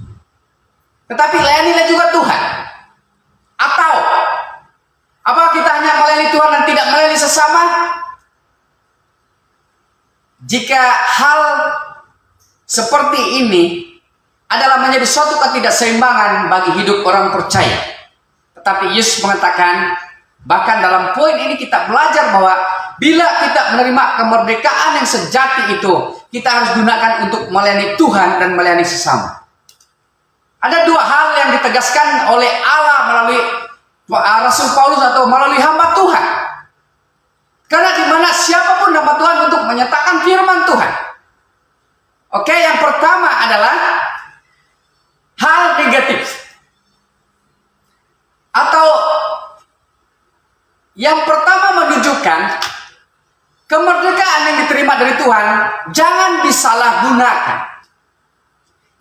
Tetapi layanilah juga Tuhan. Atau apakah kita hanya melayani Tuhan dan tidak melayani sesama? Jika hal seperti ini adalah menjadi suatu ketidakseimbangan bagi hidup orang percaya. Tetapi Yesus mengatakan, bahkan dalam poin ini kita belajar bahwa bila kita menerima kemerdekaan yang sejati itu, kita harus gunakan untuk melayani Tuhan dan melayani sesama. Ada dua hal yang ditegaskan oleh Allah melalui Rasul Paulus atau melalui hamba Tuhan. Karena di mana siapapun hamba Tuhan untuk menyatakan firman Tuhan. Oke, yang pertama adalah hal negatif. Atau yang pertama menunjukkan kemerdekaan yang diterima dari Tuhan jangan disalahgunakan.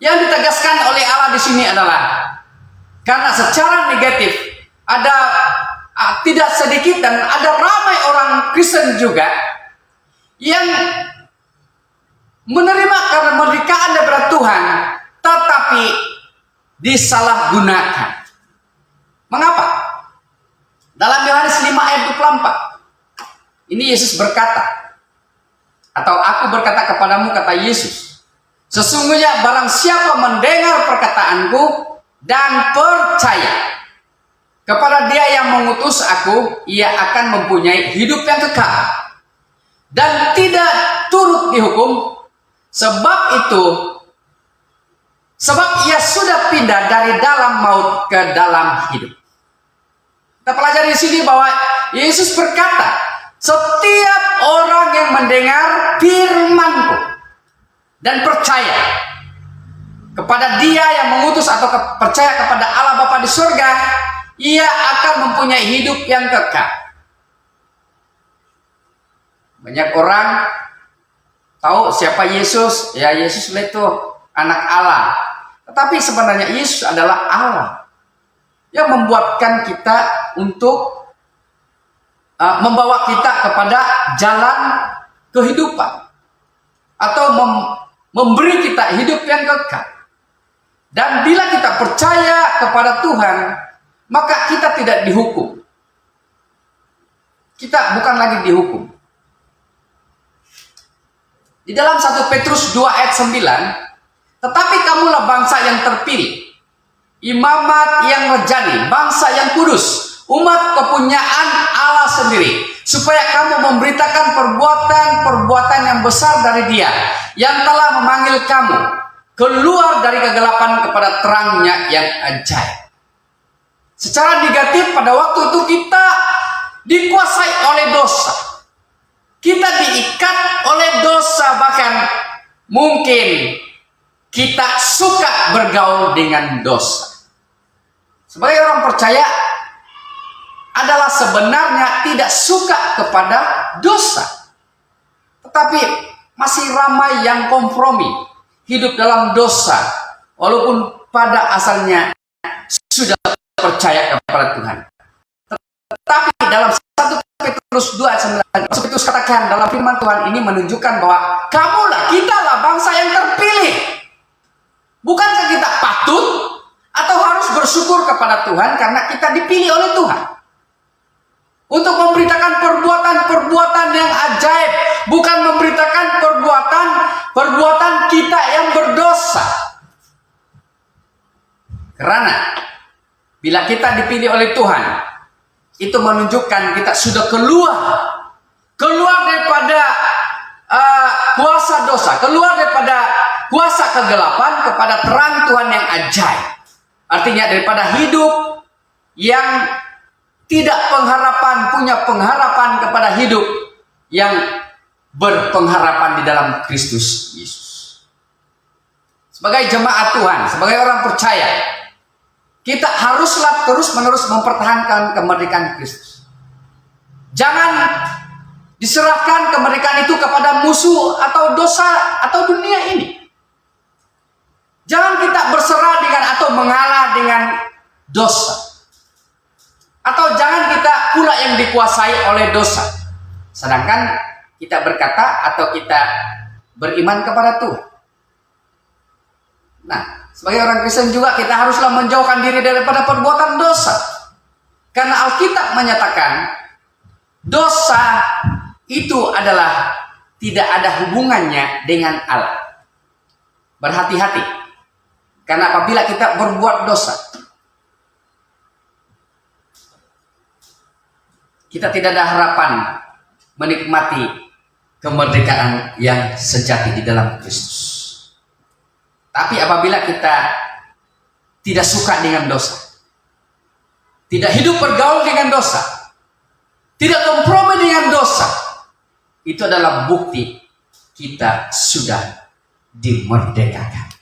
Yang ditegaskan oleh Allah di sini adalah karena secara negatif ada tidak sedikit dan ada ramai orang Kristen juga yang menerima kemerdekaan dari Tuhan tetapi disalahgunakan. Mengapa? Dalam Yohanes 5 ayat 24 ini Yesus berkata, atau aku berkata kepadamu, kata Yesus, sesungguhnya barang siapa mendengar perkataanku dan percaya kepada Dia yang mengutus aku, ia akan mempunyai hidup yang kekal dan tidak turut dihukum. Sebab ia sudah pindah dari dalam maut ke dalam hidup. Kita pelajari di sini bahwa Yesus berkata, setiap orang yang mendengar firman-Ku dan percaya kepada Dia yang mengutus atau percaya kepada Allah Bapa di surga, ia akan mempunyai hidup yang kekal. Banyak orang tahu siapa Yesus, ya Yesus itu anak Allah. Tetapi sebenarnya Yesus adalah Allah yang membuatkan kita untuk membawa kita kepada jalan kehidupan atau memberi kita hidup yang kekal. Dan bila kita percaya kepada Tuhan, maka kita tidak dihukum. Kita bukan lagi dihukum. Di dalam 1 Petrus 2 ayat 9, tetapi kamulah bangsa yang terpilih, imamat yang rajani, bangsa yang kudus, umat kepunyaan Allah sendiri, supaya kamu memberitakan perbuatan-perbuatan yang besar dari Dia yang telah memanggil kamu keluar dari kegelapan kepada terangnya yang ajaib. Secara negatif pada waktu itu kita dikuasai oleh dosa. Kita diikat oleh dosa, bahkan mungkin kita suka bergaul dengan dosa. Sebagai orang percaya adalah sebenarnya tidak suka kepada dosa. Tetapi masih ramai yang kompromi hidup dalam dosa walaupun pada asalnya sudah percaya kepada Tuhan. Tetapi dalam 1 Petrus 2 ayat 9, Petrus katakan dalam firman Tuhan ini menunjukkan bahwa kitalah bangsa yang terpilih. Bukankah kita patut atau harus bersyukur kepada Tuhan karena kita dipilih oleh Tuhan untuk memberitakan perbuatan-perbuatan yang ajaib, bukan memberitakan perbuatan kita yang berdosa. Karena bila kita dipilih oleh Tuhan, itu menunjukkan kita sudah keluar daripada kuasa dosa, keluar daripada kuasa kegelapan kepada terang Tuhan yang ajaib. Artinya daripada hidup yang tidak punya pengharapan kepada hidup yang berpengharapan di dalam Kristus Yesus. Sebagai jemaat Tuhan, sebagai orang percaya, kita haruslah terus-menerus mempertahankan kemerdekaan Kristus. Jangan diserahkan kemerdekaan itu kepada musuh atau dosa atau dunia ini. Jangan kita berserah dengan atau mengalah dengan dosa. Atau jangan kita pula yang dikuasai oleh dosa. Sedangkan kita berkata atau kita beriman kepada Tuhan. Nah, sebagai orang Kristen juga kita haruslah menjauhkan diri daripada perbuatan dosa. Karena Alkitab menyatakan dosa itu adalah tidak ada hubungannya dengan Allah. Berhati-hati. Karena apabila kita berbuat dosa, kita tidak ada harapan menikmati kemerdekaan yang sejati di dalam Kristus. Tapi apabila kita tidak suka dengan dosa, tidak hidup bergaul dengan dosa, tidak kompromi dengan dosa, itu adalah bukti kita sudah dimerdekakan.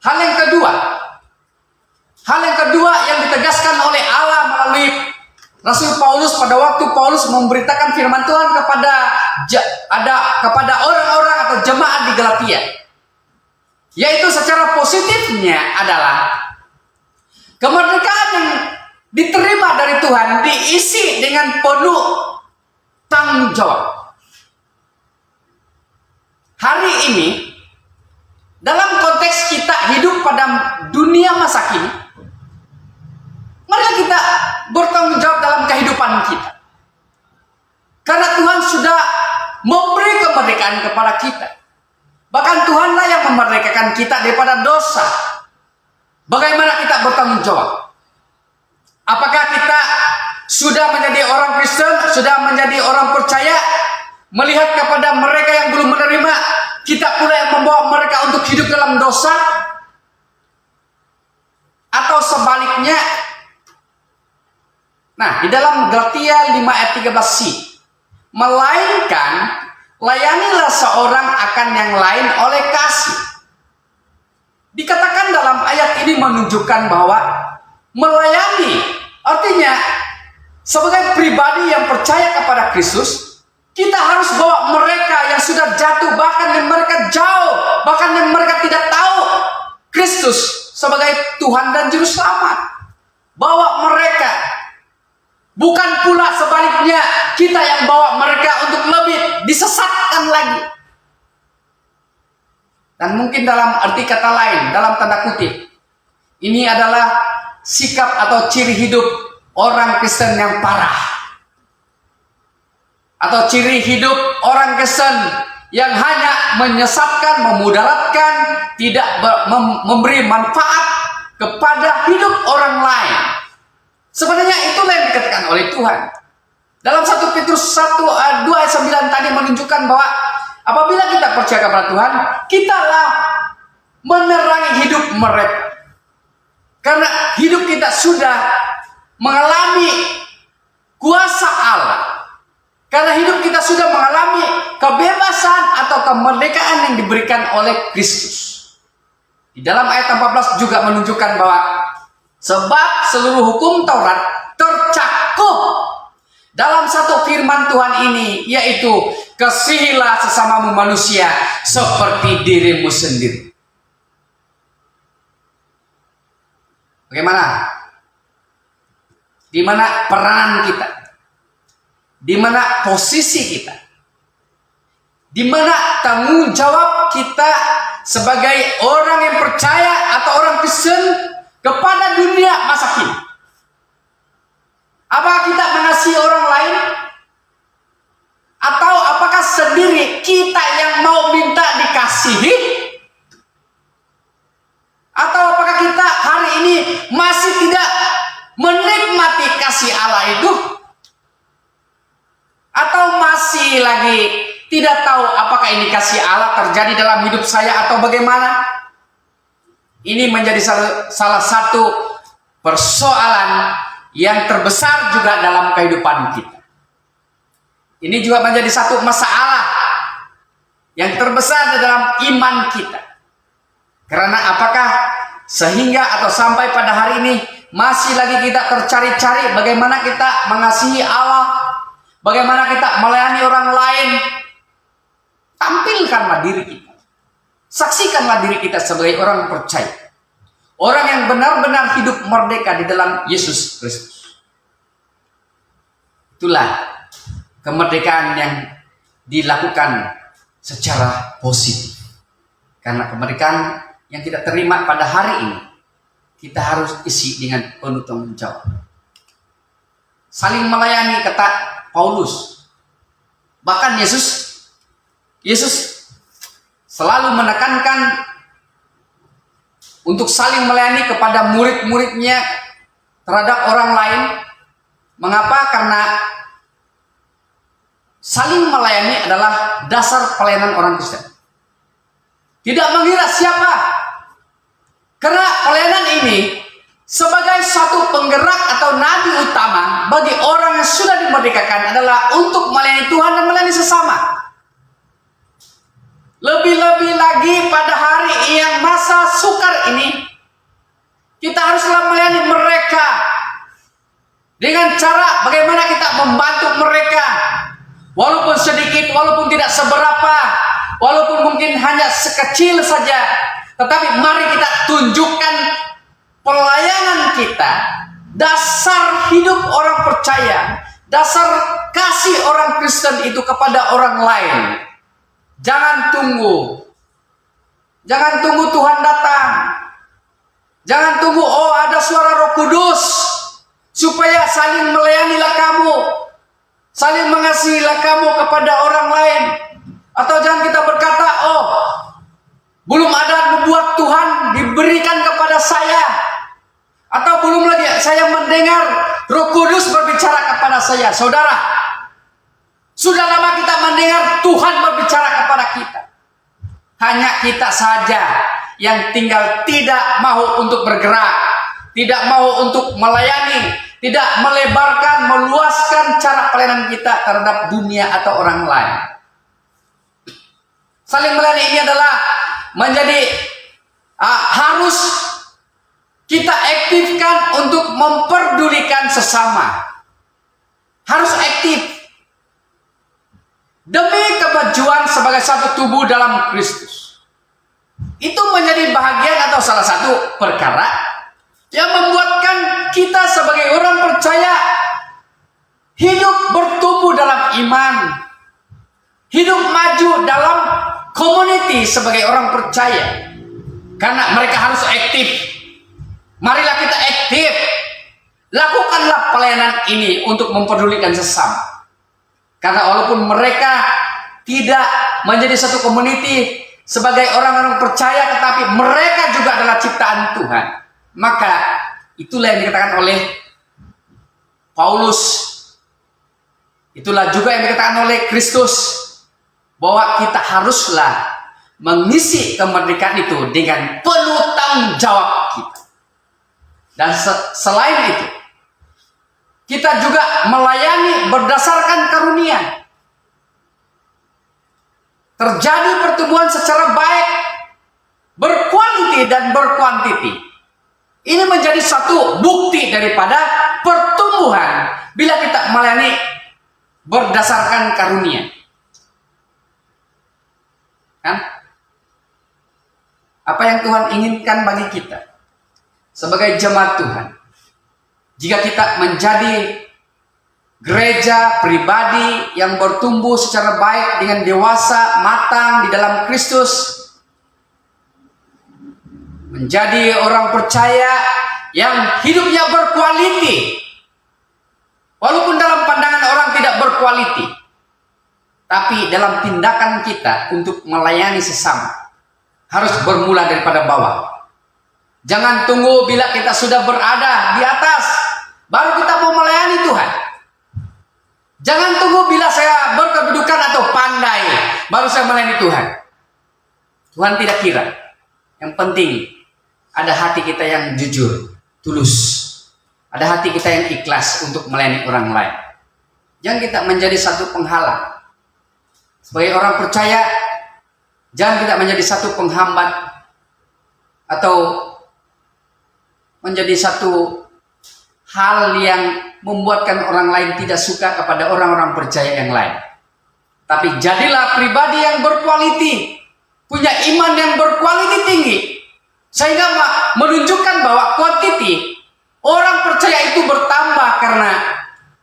Hal yang kedua yang ditegaskan oleh Allah melalui Rasul Paulus pada waktu Paulus memberitakan firman Tuhan kepada orang-orang atau jemaat di Galatia, yaitu secara positifnya adalah kemerdekaan yang diterima dari Tuhan diisi dengan penuh tanggung jawab. Hari ini dalam konteks kita hidup pada dunia masa kini, mari kita bertanggung jawab dalam kehidupan kita. Karena Tuhan sudah memberi kemerdekaan kepada kita. Bahkan Tuhanlah yang memerdekakan kita daripada dosa. Bagaimana kita bertanggung jawab? Apakah kita sudah menjadi orang Kristen, sudah menjadi orang percaya, melihat kepada mereka yang belum menerima, kita pula yang membawa mereka untuk hidup dalam dosa? Atau sebaliknya? Nah, di dalam Galatia 5 ayat 13c, melainkan layanilah seorang akan yang lain oleh kasih. Dikatakan dalam ayat ini menunjukkan bahwa melayani artinya sebagai pribadi yang percaya kepada Kristus, kita harus bawa mereka yang sudah jatuh, bahkan yang mereka jauh, bahkan yang mereka tidak tahu Kristus sebagai Tuhan dan Juru Selamat. Bawa mereka. Bukan pula sebaliknya kita yang bawa mereka untuk lebih disesatkan lagi. Dan mungkin dalam arti kata lain, dalam tanda kutip, ini adalah sikap atau ciri hidup orang Kristen yang parah. Atau ciri hidup orang Kristen yang hanya menyesatkan, memudaratkan, tidak memberi manfaat kepada hidup orang lain. Sebenarnya itulah yang dikatakan oleh Tuhan. Dalam 1 Petrus 2 ayat 9 tadi menunjukkan bahwa apabila kita percaya kepada Tuhan, kitalah menerangi hidup mereka. Karena hidup kita sudah mengalami kuasa Allah. Karena hidup kita sudah mengalami kebebasan atau kemerdekaan yang diberikan oleh Kristus. Di dalam ayat 14 juga menunjukkan bahwa sebab seluruh hukum Taurat tercakup dalam satu firman Tuhan ini, yaitu kasihilah sesamamu manusia seperti dirimu sendiri. Bagaimana? Di mana peranan kita? Di mana posisi kita? Di mana tanggung jawab kita sebagai orang yang percaya atau orang Kristen kepada dunia masa kini? Apakah kita mengasihi orang lain? Atau apakah sendiri kita yang mau minta dikasihi? Atau apakah kita hari ini masih tidak menikmati kasih Allah itu? Atau masih lagi tidak tahu apakah ini kasih Allah terjadi dalam hidup saya atau bagaimana? Ini menjadi salah satu persoalan yang terbesar juga dalam kehidupan kita. Ini juga menjadi satu masalah yang terbesar dalam iman kita. Karena apakah sehingga atau sampai pada hari ini masih lagi kita tercari-cari bagaimana kita mengasihi Allah, bagaimana kita melayani orang lain. Tampilkanlah diri kita, saksikanlah diri kita sebagai orang percaya, orang yang benar-benar hidup merdeka di dalam Yesus Kristus. Itulah kemerdekaan yang dilakukan secara positif. Karena kemerdekaan yang kita terima pada hari ini, kita harus isi dengan penuh tanggung jawab. Saling melayani, kata Paulus. Bahkan Yesus selalu menekankan untuk saling melayani kepada murid-muridnya terhadap orang lain. Mengapa? Karena saling melayani adalah dasar pelayanan orang Kristen. Tidak mengira siapa. Karena pelayanan ini sebagai satu penggerak atau nadi utama bagi orang yang sudah dimerdekakan adalah untuk melayani Tuhan dan melayani sesama. Lebih-lebih lagi pada hari yang masa sukar ini, kita haruslah melayani mereka dengan cara bagaimana kita membantu mereka. Walaupun sedikit, walaupun tidak seberapa, walaupun mungkin hanya sekecil saja, tetapi mari kita tunjukkan pelayanan kita, dasar hidup orang percaya, dasar kasih orang Kristen itu kepada orang lain. Jangan tunggu Tuhan datang, jangan tunggu ada suara Roh Kudus supaya saling melayanilah kamu, saling mengasihilah kamu kepada orang lain. Atau jangan kita berkata, belum ada nubuat Tuhan diberikan kepada saya, atau belum lagi saya mendengar Roh Kudus berbicara kepada saya. Saudara, sudah lama kita mendengar Tuhan berbicara kepada kita. Hanya kita saja yang tinggal tidak mau untuk bergerak, tidak mau untuk melayani, tidak melebarkan, meluaskan cara pelayanan kita terhadap dunia atau orang lain. Saling melayani ini adalah menjadi harus kita aktifkan untuk memperdulikan sesama. Harus aktif demi kemajuan sebagai satu tubuh dalam Kristus. Itu menjadi bahagian atau salah satu perkara yang membuatkan kita sebagai orang percaya hidup bertumbuh dalam iman, hidup maju dalam community sebagai orang percaya. Karena mereka harus aktif. Marilah kita aktif. Lakukanlah pelayanan ini untuk memperdulikan sesama. Karena walaupun mereka tidak menjadi satu community sebagai orang-orang percaya, tetapi mereka juga adalah ciptaan Tuhan. Maka itulah yang dikatakan oleh Paulus. Itulah juga yang dikatakan oleh Kristus, bahwa kita haruslah mengisi kemerdekaan itu dengan penuh tanggung jawab kita. Dan selain itu, kita juga melayani berdasarkan karunia. Terjadi pertumbuhan secara baik, berkualiti dan berkuantiti. Ini menjadi satu bukti daripada pertumbuhan bila kita melayani berdasarkan karunia. Kan? Apa yang Tuhan inginkan bagi kita sebagai jemaat Tuhan? Jika kita menjadi gereja pribadi yang bertumbuh secara baik dengan dewasa, matang di dalam Kristus, menjadi orang percaya yang hidupnya berkualiti, walaupun dalam pandangan orang tidak berkualiti, tapi dalam tindakan kita untuk melayani sesama harus bermula daripada bawah. Jangan tunggu bila kita sudah berada di atas baru kita mau melayani Tuhan. Jangan tunggu bila saya berkedudukan atau pandai baru saya melayani Tuhan. Tuhan tidak kira. Yang penting ada hati kita yang jujur, tulus. Ada hati kita yang ikhlas untuk melayani orang lain. Jangan kita menjadi satu penghalang. Sebagai orang percaya, jangan kita menjadi satu penghambat atau menjadi satu hal yang membuatkan orang lain tidak suka kepada orang-orang percaya yang lain. Tapi jadilah pribadi yang berkualiti, punya iman yang berkualiti tinggi, sehingga menunjukkan bahwa kuantiti orang percaya itu bertambah karena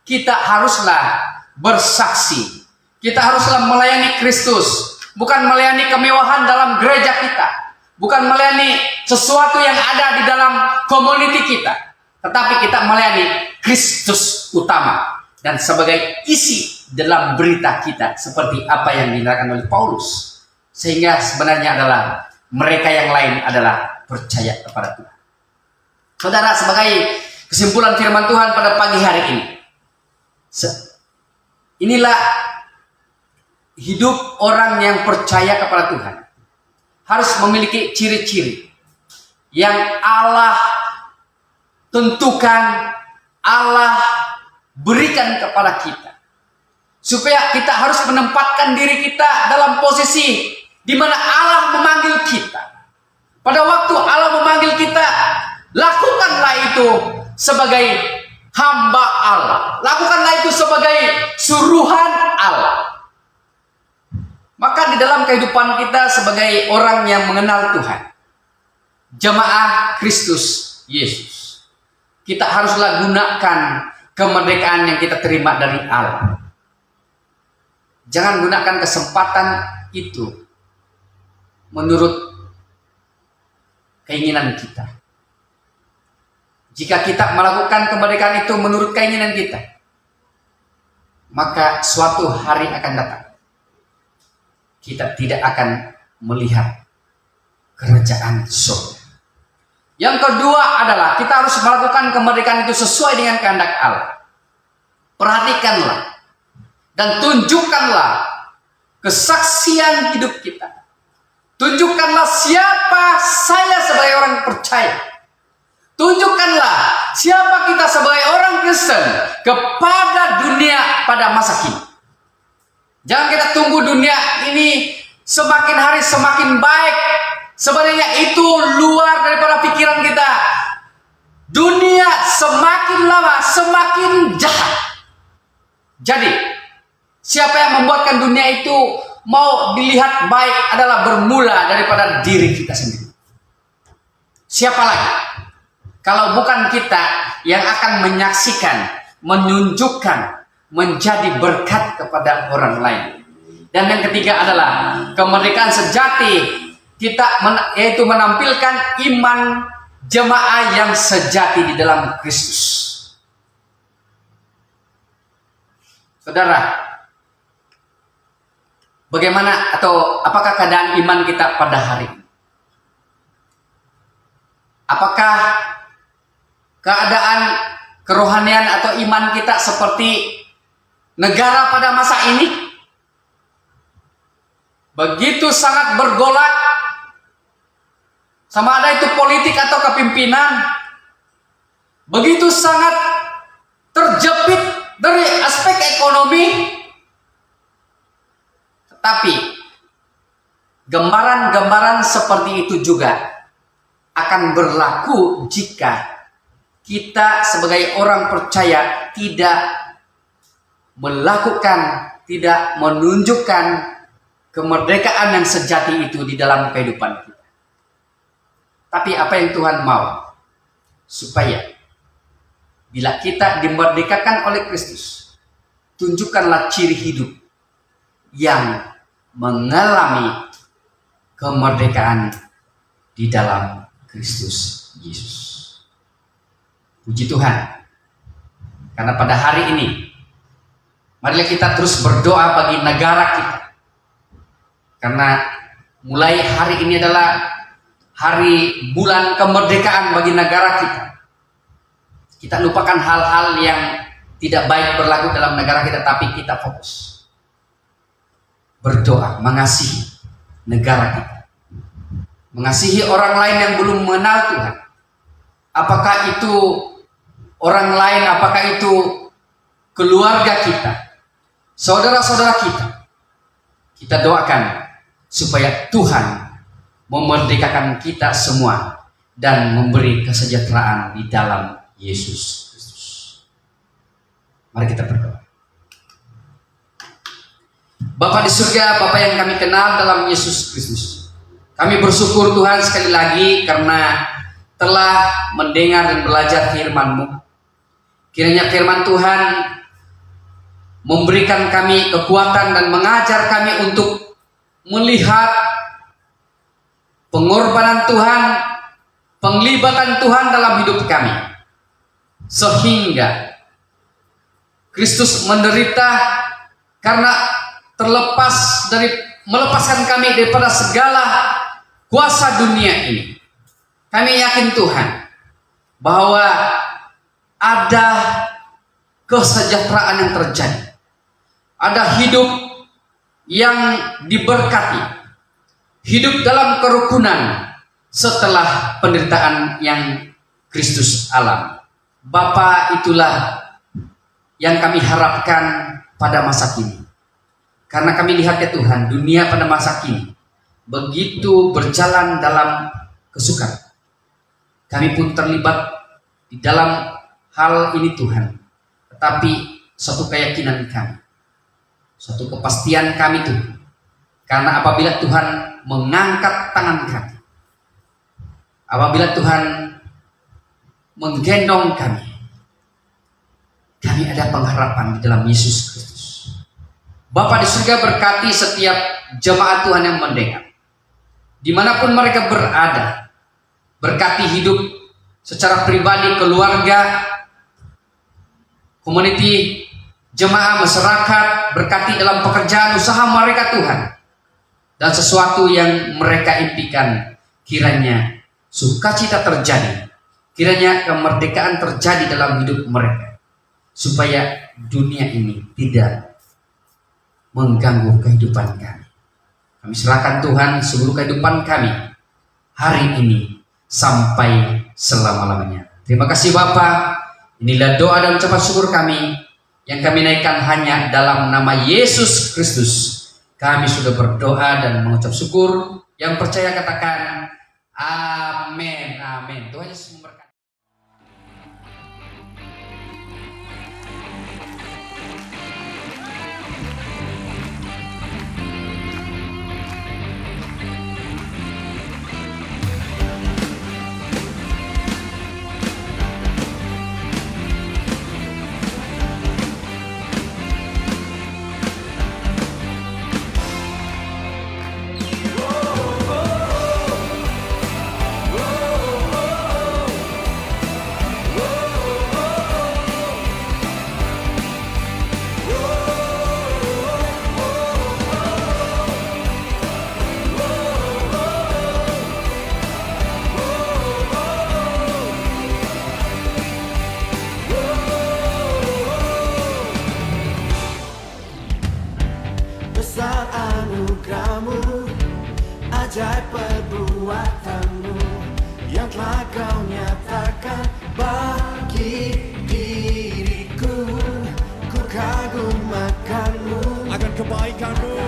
kita haruslah bersaksi. Kita haruslah melayani Kristus, bukan melayani kemewahan dalam gereja kita, bukan melayani sesuatu yang ada di dalam community kita, tetapi kita melayani Kristus utama dan sebagai isi dalam berita kita seperti apa yang dinyatakan oleh Paulus. Sehingga sebenarnya adalah mereka yang lain adalah percaya kepada Tuhan. Saudara, sebagai kesimpulan firman Tuhan pada pagi hari ini, inilah hidup orang yang percaya kepada Tuhan harus memiliki ciri-ciri yang Allah tentukan, Allah berikan kepada kita, supaya kita harus menempatkan diri kita dalam posisi di mana Allah memanggil kita. Pada waktu Allah memanggil kita, lakukanlah itu sebagai hamba Allah, lakukanlah itu sebagai suruhan Allah. Maka di dalam kehidupan kita sebagai orang yang mengenal Tuhan, jemaah Kristus Yesus, kita haruslah gunakan kemerdekaan yang kita terima dari Allah. Jangan gunakan kesempatan itu menurut keinginan kita. Jika kita melakukan kemerdekaan itu menurut keinginan kita, maka suatu hari akan datang kita tidak akan melihat kerajaan surga. Yang kedua adalah kita harus melakukan kemerdekaan itu sesuai dengan kehendak Allah. Perhatikanlah dan tunjukkanlah kesaksian hidup kita. Tunjukkanlah siapa saya sebagai orang percaya. Tunjukkanlah siapa kita sebagai orang Kristen kepada dunia pada masa kini. Jangan kita tunggu dunia ini semakin hari semakin baik. Sebenarnya itu luar daripada pikiran kita. Dunia semakin lama semakin jahat. Jadi, siapa yang membuatkan dunia itu mau dilihat baik adalah bermula daripada diri kita sendiri. Siapa lagi? Kalau bukan kita yang akan menyaksikan, menunjukkan, menjadi berkat kepada orang lain. Dan yang ketiga adalah kemerdekaan sejati. Yaitu menampilkan iman jemaah yang sejati di dalam Kristus. Saudara, bagaimana atau apakah keadaan iman kita pada hari ini? Apakah keadaan kerohanian atau iman kita seperti negara pada masa ini? Begitu sangat bergolak, sama ada itu politik atau kepimpinan, begitu sangat terjepit dari aspek ekonomi. Tetapi gambaran-gambaran seperti itu juga akan berlaku jika kita sebagai orang percaya tidak melakukan, tidak menunjukkan kemerdekaan yang sejati itu di dalam kehidupan kita. Tapi apa yang Tuhan mau? Supaya bila kita dimerdekakan oleh Kristus, tunjukkanlah ciri hidup yang mengalami kemerdekaan di dalam Kristus Yesus. Puji Tuhan. Karena pada hari ini, marilah kita terus berdoa bagi negara kita. Karena mulai hari ini adalah hari bulan kemerdekaan bagi negara kita. Kita lupakan hal-hal yang tidak baik berlaku dalam negara kita, tapi kita fokus berdoa, mengasihi negara kita, mengasihi orang lain yang belum mengenal Tuhan. Apakah itu orang lain, apakah itu keluarga kita, saudara-saudara kita. Kita doakan supaya Tuhan memerdekakan kita semua dan memberi kesejahteraan di dalam Yesus Kristus. Mari kita berdoa. Bapa di surga, Bapa yang kami kenal dalam Yesus Kristus, kami bersyukur Tuhan sekali lagi karena telah mendengar dan belajar firman-Mu. Kiranya firman Tuhan memberikan kami kekuatan dan mengajar kami untuk melihat pengorbanan Tuhan, penglibatan Tuhan dalam hidup kami, sehingga Kristus menderita karena melepaskan kami daripada segala kuasa dunia ini. Kami yakin Tuhan bahwa ada kesejahteraan yang terjadi, ada hidup yang diberkati, hidup dalam kerukunan setelah penderitaan yang Kristus alami. Bapa, itulah yang kami harapkan pada masa kini. Karena kami lihat ya Tuhan, dunia pada masa kini begitu berjalan dalam kesukaran. Kami pun terlibat di dalam hal ini Tuhan. Tetapi satu keyakinan kami, satu kepastian kami Tuhan. Karena apabila Tuhan mengangkat tangan kami, apabila Tuhan menggendong kami ada pengharapan di dalam Yesus Kristus. Bapa di surga, berkati setiap jemaat Tuhan yang mendengar, dimanapun mereka berada. Berkati hidup secara pribadi, keluarga, community, jemaah, masyarakat. Berkati dalam pekerjaan usaha mereka Tuhan, dan sesuatu yang mereka impikan, kiranya sukacita terjadi, kiranya kemerdekaan terjadi dalam hidup mereka, supaya dunia ini tidak mengganggu kehidupan kami. Kami serahkan Tuhan seluruh kehidupan kami hari ini sampai selama-lamanya. Terima kasih Bapa. Inilah doa dan ucapan syukur kami yang kami naikkan hanya dalam nama Yesus Kristus. Kami sudah berdoa dan mengucap syukur. Yang percaya katakan amin. Amin. Tuhan Yesus memberkati. Besar anugerah-Mu, ajaib perbuatan-Mu yang telah Kau nyatakan bagi diriku. Ku kagum akan-Mu, akan kebaikan-Mu.